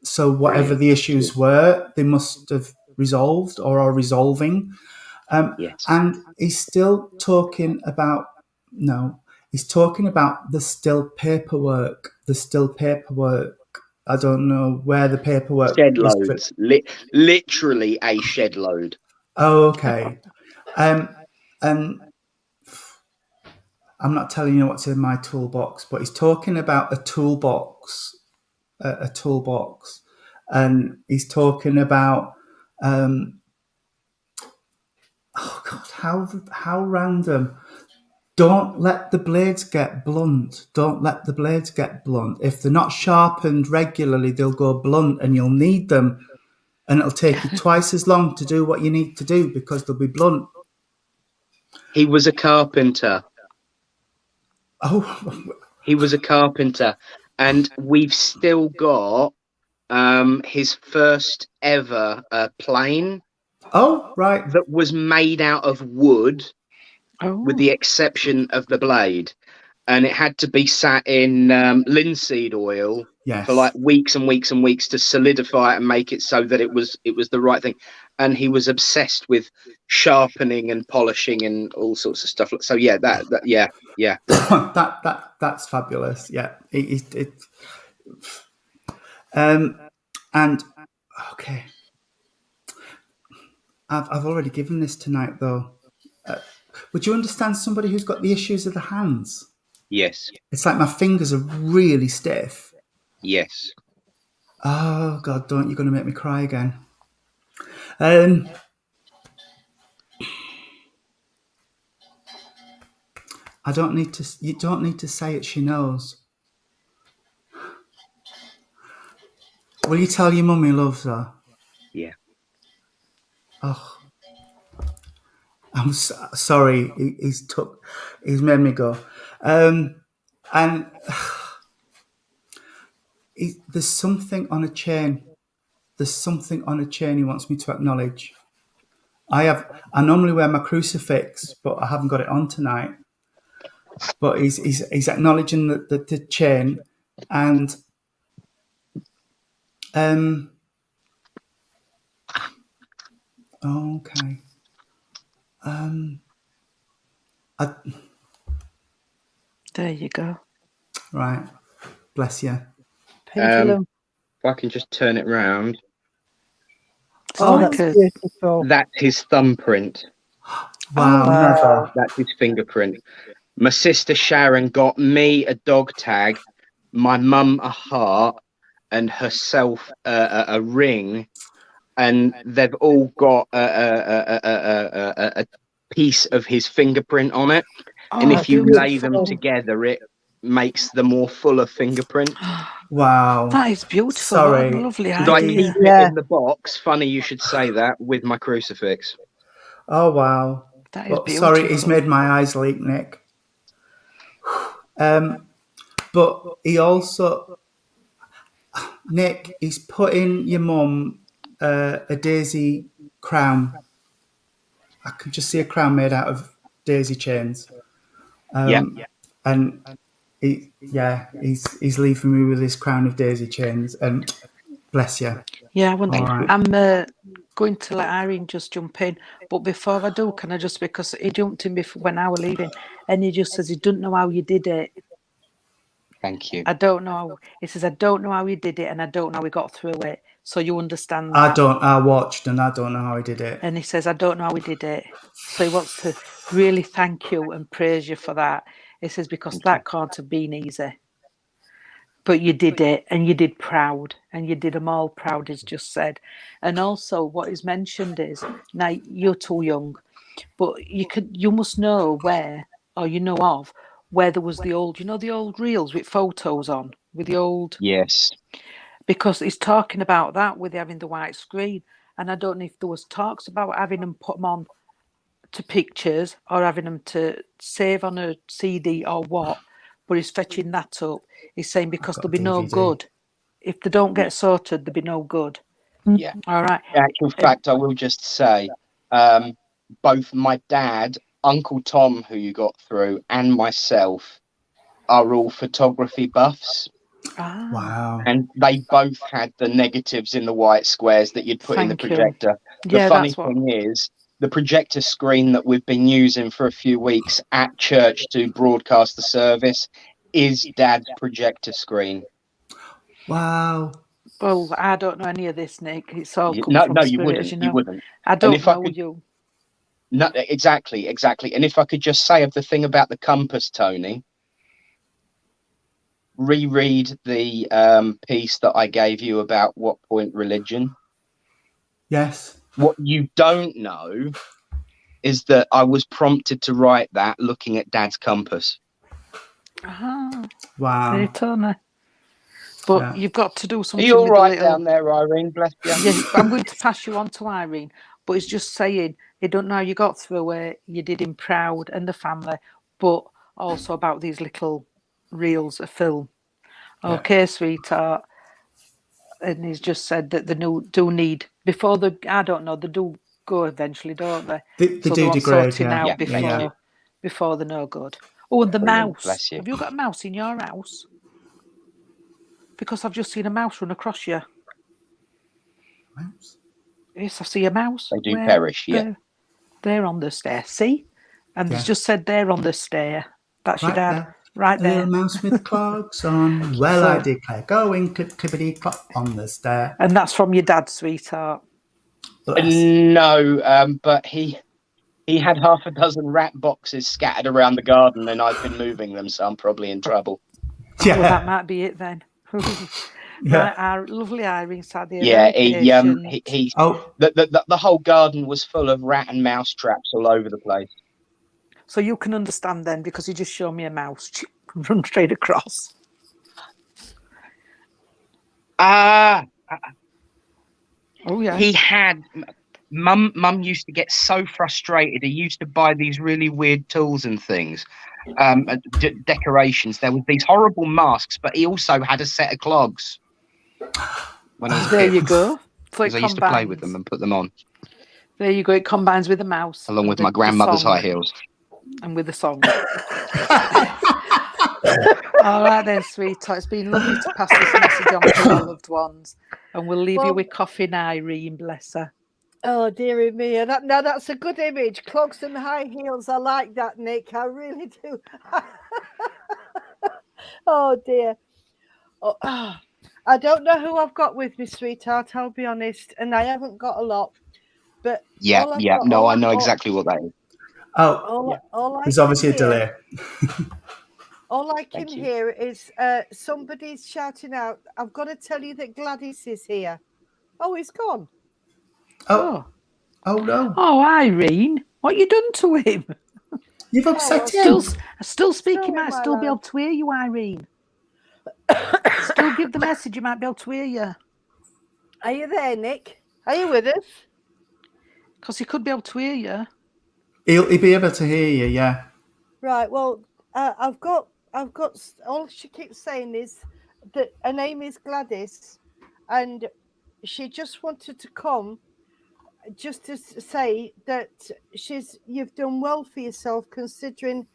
So whatever Brilliant. the issues were, they must have resolved or are resolving. Yes. And he's still talking about, no, he's talking about the still paperwork. I don't know where the paperwork Shed is. loads. Literally a shed load. Oh, okay. And I'm not telling you what's in my toolbox, but he's talking about a toolbox, and he's talking about, oh God, how random. Don't let the blades get blunt. Don't let the blades get blunt. If they're not sharpened regularly, they'll go blunt and you'll need them. And it'll take you twice as long to do what you need to do because they'll be blunt. He was a carpenter. Oh, He was a carpenter. And we've still got his first ever plane oh, right. that was made out of wood, with Oh, the exception of the blade. And it had to be sat in linseed oil Yes. for like weeks and weeks and weeks to solidify it and make it so that it was the right thing. And he was obsessed with sharpening and polishing and all sorts of stuff. So yeah, yeah. That's fabulous. Yeah. And okay. I've already given this tonight though. Would you understand somebody who's got the issues of the hands? Yes. It's like my fingers are really stiff. Yes. Oh God, don't, you're going to make me cry again. I don't need to. You don't need to say it. She knows. Will you tell your mum he loves her? Yeah. Oh, I'm sorry. He's made me go. And there's something on a chain. There's something on a chain he wants me to acknowledge. I normally wear my crucifix, but I haven't got it on tonight. But he's acknowledging the chain, and Okay. I, There you go. right. Bless you. Pendulum. If I can just turn it round, It's Oh, like that's a beautiful. that's his thumbprint. Wow, Oh. never. That's his fingerprint. My sister Sharon got me a dog tag, my mum a heart, and herself a ring, and they've all got a piece of his fingerprint on it. And Oh, if you lay them beautiful. together, it makes the more fuller fingerprint. Wow. That is beautiful. What a Sorry. lovely Should I keep idea. it Yeah. in the box? Funny you should say that, with my crucifix. Oh, wow. That is But beautiful. sorry, he's made my eyes leak, Nick. But he also, Nick, he's putting your mum a daisy crown. I can just see a crown made out of daisy chains. Yeah. And he's leaving me with this crown of daisy chains. And bless you. Yeah, I wouldn't. All right. I'm going to let Irene just jump in, but before I do, can I just, because he jumped in before when I was leaving, and he just says he doesn't know how you did it. Thank you. I don't know. He says I don't know how he did it, and I don't know how he got through it. So you understand that? I watched and I don't know how he did it. And he says I don't know how he did it. So he wants to really thank you and praise you for that. He says because that can't have been easy. But you did it, and you did proud, and you did them all proud, as just said. And also, what is mentioned is now you're too young, but you must know where, or you know of where there was the old, the old reels with photos on, with the old. Yes. Because he's talking about that with having the white screen, and I don't know if there was talks about having them put them on to pictures or having them to save on a CD or what. But he's fetching that up. He's saying because there'll be no DVD. good. If they don't get sorted, there'll be no good. Yeah. All right. In actual fact, I will just say, both my dad, Uncle Tom, who you got through, and myself are all photography buffs. Ah, Wow. And they both had the negatives in the white squares that you'd put in the thank you. projector. The Yeah, funny that's what. thing is, the projector screen that we've been using for a few weeks at church to broadcast the service is Dad's projector screen. Wow. Well, I don't know any of this, Nick. It's all come No, from no, you spirit, as wouldn't. you You know. wouldn't. I And don't if I know could, you. no, exactly. And if I could just say of the thing about the compass, Tony, reread the piece that I gave you about what point religion. Yes. What you don't know is that I was prompted to write that looking at Dad's compass. Ah, Wow. very Tony. But Yeah. you've got to do Are something you all with right the little. down there, Irene? Bless you. Yeah, I'm going to pass you on to Irene, but it's just saying you don't know how you got through it. You did him proud and the family, but also about these little reels of film. Okay, sweetheart. And he's just said that they do need before the. I don't know. They do go eventually, don't they? They So do want degrade, sorting yeah. out Yeah. before they're no good. Oh, and the Brilliant, mouse. bless you. Have you got a mouse in your house? Because I've just seen a mouse run across you. Mouse? Yes, I see a mouse. They do Where? perish, yeah. They're on the stair. See? And Yeah. it's just said they're on the stair. That's your Right dad. there. Right A there. little mouse with clogs on. Well, So- I declare. Going clip clippity clop on the stair. And that's from your dad, sweetheart. Bless. No, but he had half a dozen rat boxes scattered around the garden, and I've been moving them, so I'm probably in trouble. Yeah. Well, that might be it then. Yeah. Right, our lovely Irene sat there. Yeah, very patient. Oh, the whole garden was full of rat and mouse traps all over the place. So you can understand then, because you just showed me a mouse run straight across. Ah, Oh yeah. he had. Mum used to get so frustrated. He used to buy these really weird tools and things, decorations. There were these horrible masks, but he also had a set of clogs. When I was a There kid, you go. So it because I used to play with them and put them on, There you go. It combines with the mouse. along and with my grandmother's song, high heels. And with the song. All right then, sweetheart. It's been lovely to pass this message on to your loved ones. And we'll leave you Well- with coffee, Irene, bless her. Oh, dearie me. And now that's a good image. Clogs and high heels. I like that, Nick. I really do. Oh, dear. Oh, I don't know who I've got with me, sweetheart. I'll be honest. And I haven't got a lot. But Yeah, yeah. No, I know exactly what that is. Oh, all I there's can obviously a hear, delay. all I can Thank you. hear is somebody's shouting out, I've got to tell you that Gladys is here. Oh, he's gone. Oh, no. Oh, Irene, what you done to him? You've upset Still, him. still speaking. Sorry, Might my still be love. able to hear you, Irene. Still give the message. You might be able to hear you. Are you there, Nick? Are you with us? Because he could be able to hear you. He'll be able to hear you, yeah. Right. Well, I've got. All she keeps saying is that her name is Gladys, and she just wanted to come, just to say that you've done well for yourself considering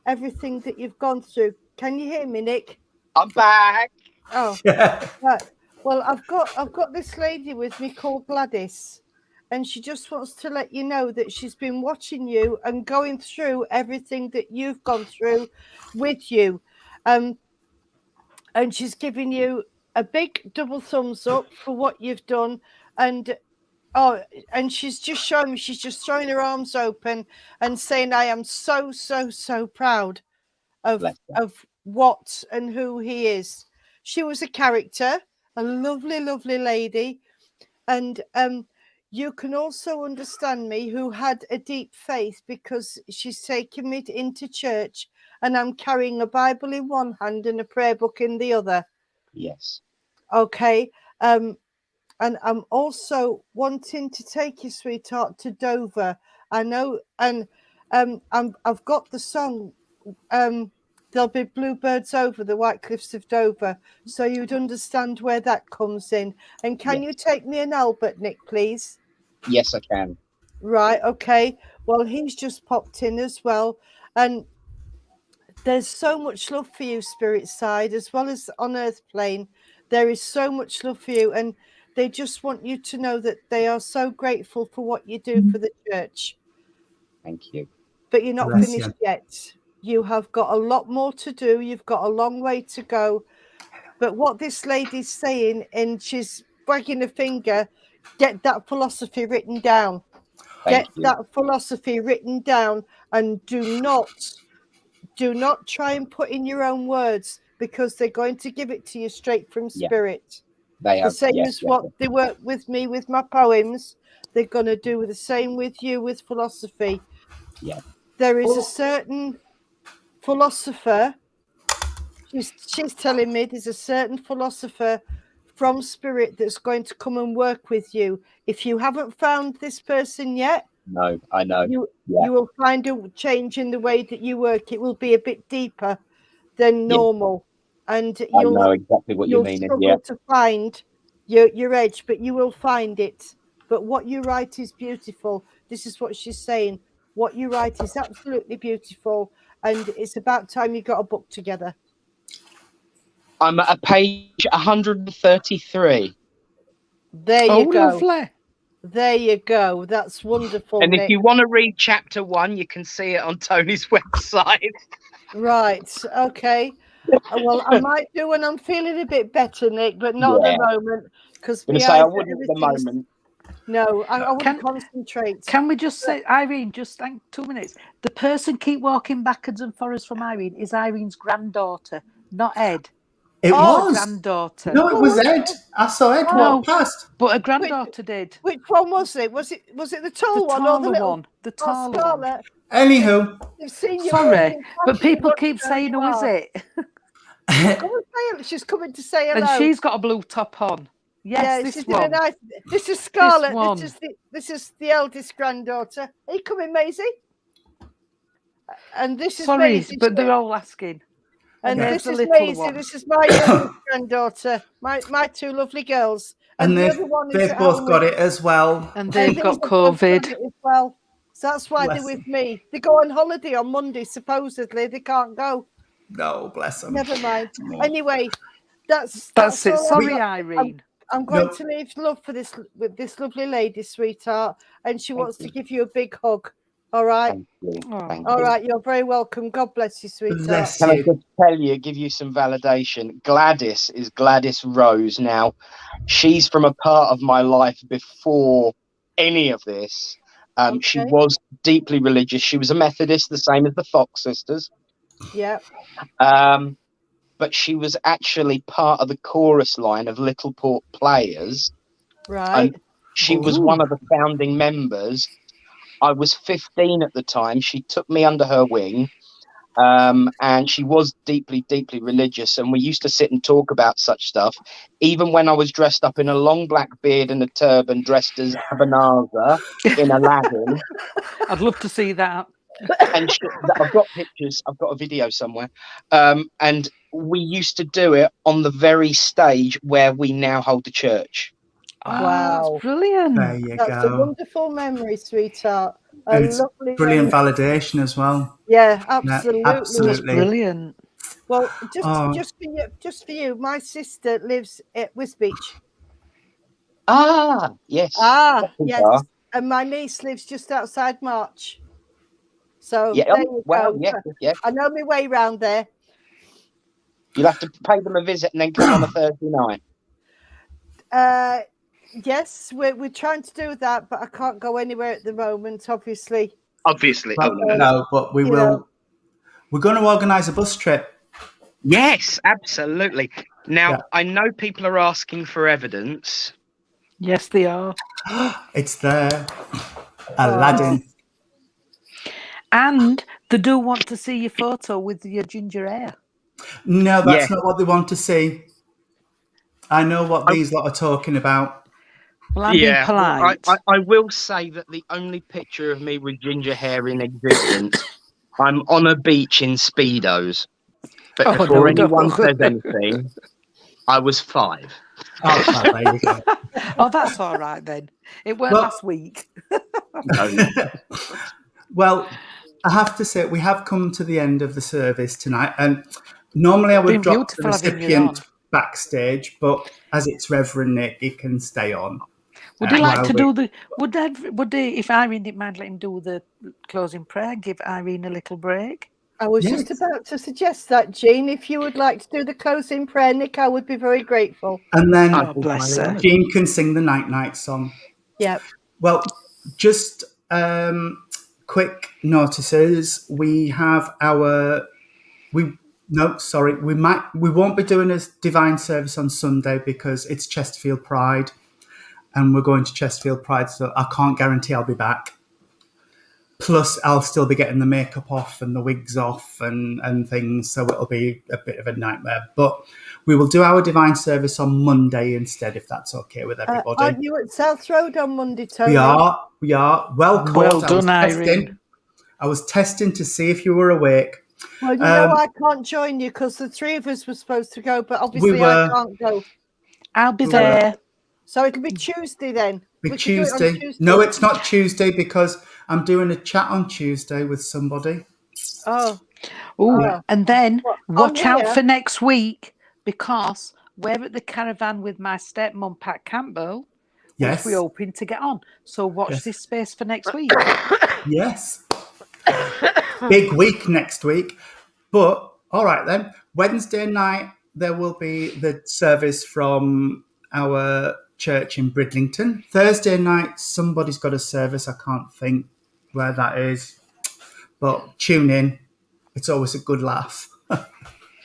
everything that you've gone through. Can you hear me, Nick? I'm back. Oh, Yeah. right. Well, I've got this lady with me called Gladys, and she just wants to let you know that she's been watching you and going through everything that you've gone through with you. And she's giving you a big double thumbs up for what you've done. And and she's just showing me, she's just throwing her arms open and saying, I am so, so, so proud of what and who he is. She was a character, a lovely, lovely lady. And you can also understand me, who had a deep faith, because she's taken me into church and I'm carrying a Bible in one hand and a prayer book in the other. Yes. Okay. And I'm also wanting to take you, sweetheart, to Dover. I know, and I've got the song, There'll Be Bluebirds Over the White Cliffs of Dover, so you'd understand where that comes in. And can you take me an Albert, Nick, please? Yes, I can. Right, okay. Well, he's just popped in as well. And there's so much love for you, spirit side, as well as on earth plane. There is so much love for you, and they just want you to know that they are so grateful for what you do for the church. Thank you. But you're not Bless finished you. yet. You have got a lot more to do. You've got a long way to go. But what this lady's saying, and she's wagging a finger, get that philosophy written down. Thank you. That philosophy written down, and do not try and put in your own words, because they're going to give it to you straight from spirit. They are The same as what they work with me with my poems. They're going to do the same with you with philosophy. Yeah. There is a certain philosopher. She's telling me there's a certain philosopher from spirit that's going to come and work with you. If you haven't found this person yet, no, I know. You will find a change in the way that you work. It will be a bit deeper than normal, and I know exactly what you mean. Struggle to find your edge, but you will find it. But what you write is beautiful. This is what she's saying. What you write is absolutely beautiful, and it's about time you got a book together. I'm at page 133. There you go. Lovely. There you go. That's wonderful. And Nick. if you want to read chapter 1, you can see it on Tony's website. Right. Okay. Well, I might do when I'm feeling a bit better, Nick, but not at the moment, because I wouldn't at the moment. No, I wouldn't concentrate. Can we just say, Irene, just 2 minutes. The person keep walking backwards and forwards from Irene is Irene's granddaughter, not Ed. It was. Granddaughter. No, it was Ed. I saw Ed walk past. But a granddaughter did. Which one was it? Was it the tall one or the little one? The taller one. Anywho. Sorry, but people keep saying, who is it? She's coming to say hello. And she's got a blue top on. Yes, this one. This is Scarlett. This is the eldest granddaughter. Are you coming, Maisie? And this is Maisie. But they're all asking. And this is Maisie. One. This is my youngest granddaughter. My two lovely girls. And the other one they've both got it as well. And they've got COVID as well. So that's why they're with me. They go on holiday on Monday. Supposedly they can't go. No, bless them. Never mind. Anyway, that's it. all. Sorry, Irene. I'm going to leave love for this with this lovely lady, sweetheart, and she wants to give you a big hug. All right. Thank you. Thank All you. right. You're very welcome. God bless you, sweetheart. Bless Can I you. just tell you, give you some validation? Gladys is Gladys Rose. Now, she's from a part of my life before any of this. She Okay. was deeply religious. She was a Methodist, the same as the Fox sisters. Yeah. But she was actually part of the chorus line of Little Port Players. Right. She was one of the founding members. I was 15 at the time. She took me under her wing. And she was deeply, deeply religious. And we used to sit and talk about such stuff, even when I was dressed up in a long black beard and a turban, dressed as Ebenezer in Aladdin. I'd love to see that. And I've got pictures. I've got a video somewhere. And we used to do it on the very stage where we now hold the church. Wow. That's brilliant. There you That's a go. wonderful memory, sweetheart. A And it's lovely brilliant memory. validation as well. Yeah, absolutely. That's absolutely. brilliant. Well, just for you, my sister lives at Wisbeach. Ah, yes. Yes. And my niece lives just outside March. So Yeah. there you Well, go. yeah. I know my way round there. You'll have to pay them a visit and then come on a Thursday night. Yes, we're trying to do that, but I can't go anywhere at the moment, obviously. Obviously. But, no, but we will. We're going to organise a bus trip. Yes, absolutely. Now, I know people are asking for evidence. Yes, they are. It's there. Aladdin. And they do want to see your photo with your ginger hair. No, that's not what they want to see. I know what these lot are talking about. Well, I'm being polite. I will say that the only picture of me with ginger hair in existence, I'm on a beach in Speedos. But before anyone says anything, I was 5. Oh, there you go. Oh, that's all right then. It weren't last week. Well, I have to say, we have come to the end of the service tonight. And normally I would drop the recipient backstage, but as it's Reverend Nick, he can stay on. Would you like to do the? Would they? If Irene didn't mind letting him do the closing prayer, give Irene a little break. I was just about to suggest that, Jean. If you would like to do the closing prayer, Nick, I would be very grateful. And then bless her. Jean can sing the Night song. Yeah. Well, just quick notices. We have we won't be doing a divine service on Sunday because it's Chesterfield Pride. And we're going to Chesterfield Pride, so I can't guarantee I'll be back. Plus, I'll still be getting the makeup off and the wigs off and things, so it'll be a bit of a nightmare. But we will do our divine service on Monday instead, if that's okay with everybody. Aren't you at South Road on Monday, Tony? We are. Well caught. Well done, Irene. I was testing to see if you were awake. Well, you know I can't join you because the 3 of us were supposed to go, but obviously I can't go. I'll be there. So it'll be Tuesday then. Tuesday. No, it's not Tuesday because I'm doing a chat on Tuesday with somebody. And then watch out for next week because we're at the caravan with my stepmom, Pat Campbell, which we're hoping to get on. So watch this space for next week. Yes. Big week next week. But, all right then. Wednesday night, there will be the service from our church in Bridlington. Thursday night, somebody's got a service. I can't think where that is. But tune in. It's always a good laugh.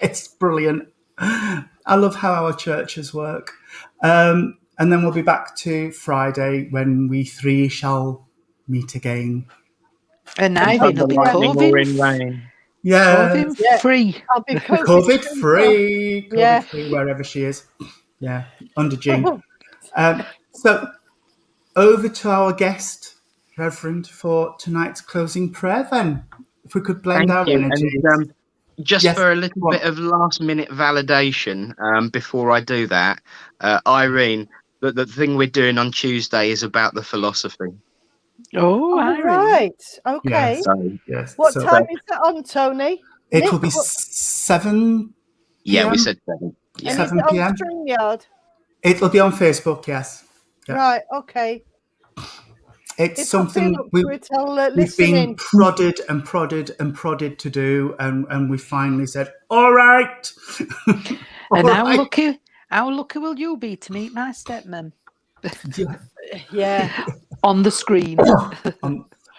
It's brilliant. I love how our churches work. And then we'll be back to Friday when we 3 shall meet again. And Irene will be COVID. COVID-free. I'll be COVID-free. COVID-free wherever she is. Yeah, under Jean. So over to our guest, Reverend, for tonight's closing prayer then. If we could blend our energy. And, just for a little bit of last-minute validation before I do that, Irene, the thing we're doing on Tuesday is about the philosophy. Oh, right. Okay. Yes. What time is that on, Tony? It will be 7 Yeah, we said 7. Yeah. 7 p.m. StreamYard? It'll be on Facebook, yes. Yeah. Right, okay. It's If I feel something up for it, I'll we've listen been in. prodded and prodded and prodded to do, and we finally said, all right. And All how right. lucky will you be to meet my stepmom Yeah. on the screen?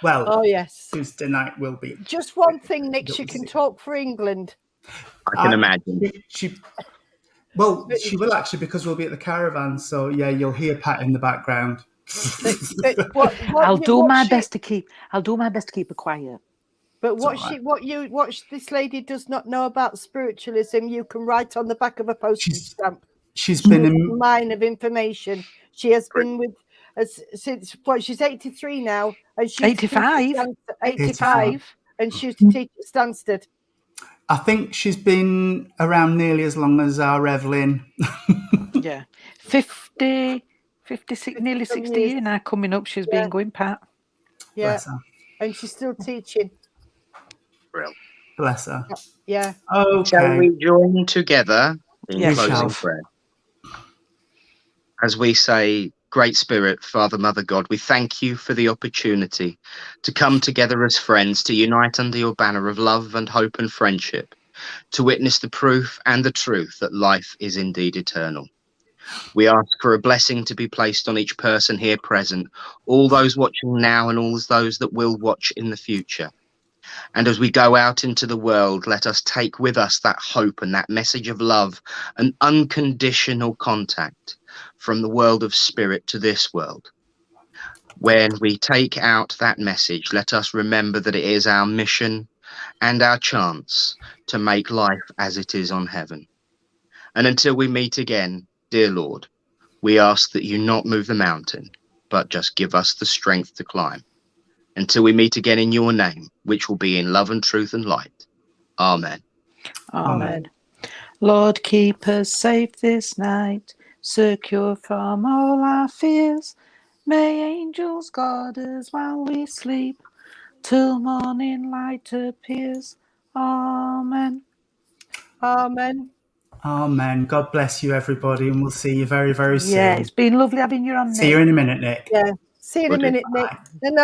Well, Oh, yes. Tuesday night will be. Just one thing, Nick, she You'll can see. talk for England. I can imagine. She will actually, because we'll be at the caravan. So yeah, you'll hear Pat in the background. But what I'll do my she, best to keep her quiet. But It's what all right. what this lady does not know about spiritualism, you can write on the back of a postage stamp. She's been A in. mine of information. She has been with us since she's 83 now, and she's 85. 85, and she used to teach at Stansted. I think she's been around nearly as long as our Evelyn. Yeah. 56, nearly 60 years now coming up. She's been going, Pat. Yeah, Bless her. and she's still teaching. Bless her. Yeah. Okay. Shall we join together in Yes, closing shall. prayer? As we say, Great Spirit, Father, Mother, God, we thank you for the opportunity to come together as friends, to unite under your banner of love and hope and friendship, to witness the proof and the truth that life is indeed eternal. We ask for a blessing to be placed on each person here present, all those watching now and all those that will watch in the future. And as we go out into the world, let us take with us that hope and that message of love and unconditional contact from the world of spirit to this world. When we take out that message, let us remember that it is our mission and our chance to make life as it is on heaven. And until we meet again, dear Lord, we ask that you not move the mountain, but just give us the strength to climb. Until we meet again in your name, which will be in love and truth and light. Amen. Amen. Lord, keep us safe this night, secure from all our fears. May angels guard us while we sleep, till morning light appears. Amen. Amen. Amen. God bless you, everybody, and we'll see you very, very soon. Yeah, it's been lovely having you on, See you in a minute, Nick. Yeah. See you in a minute, Nick. And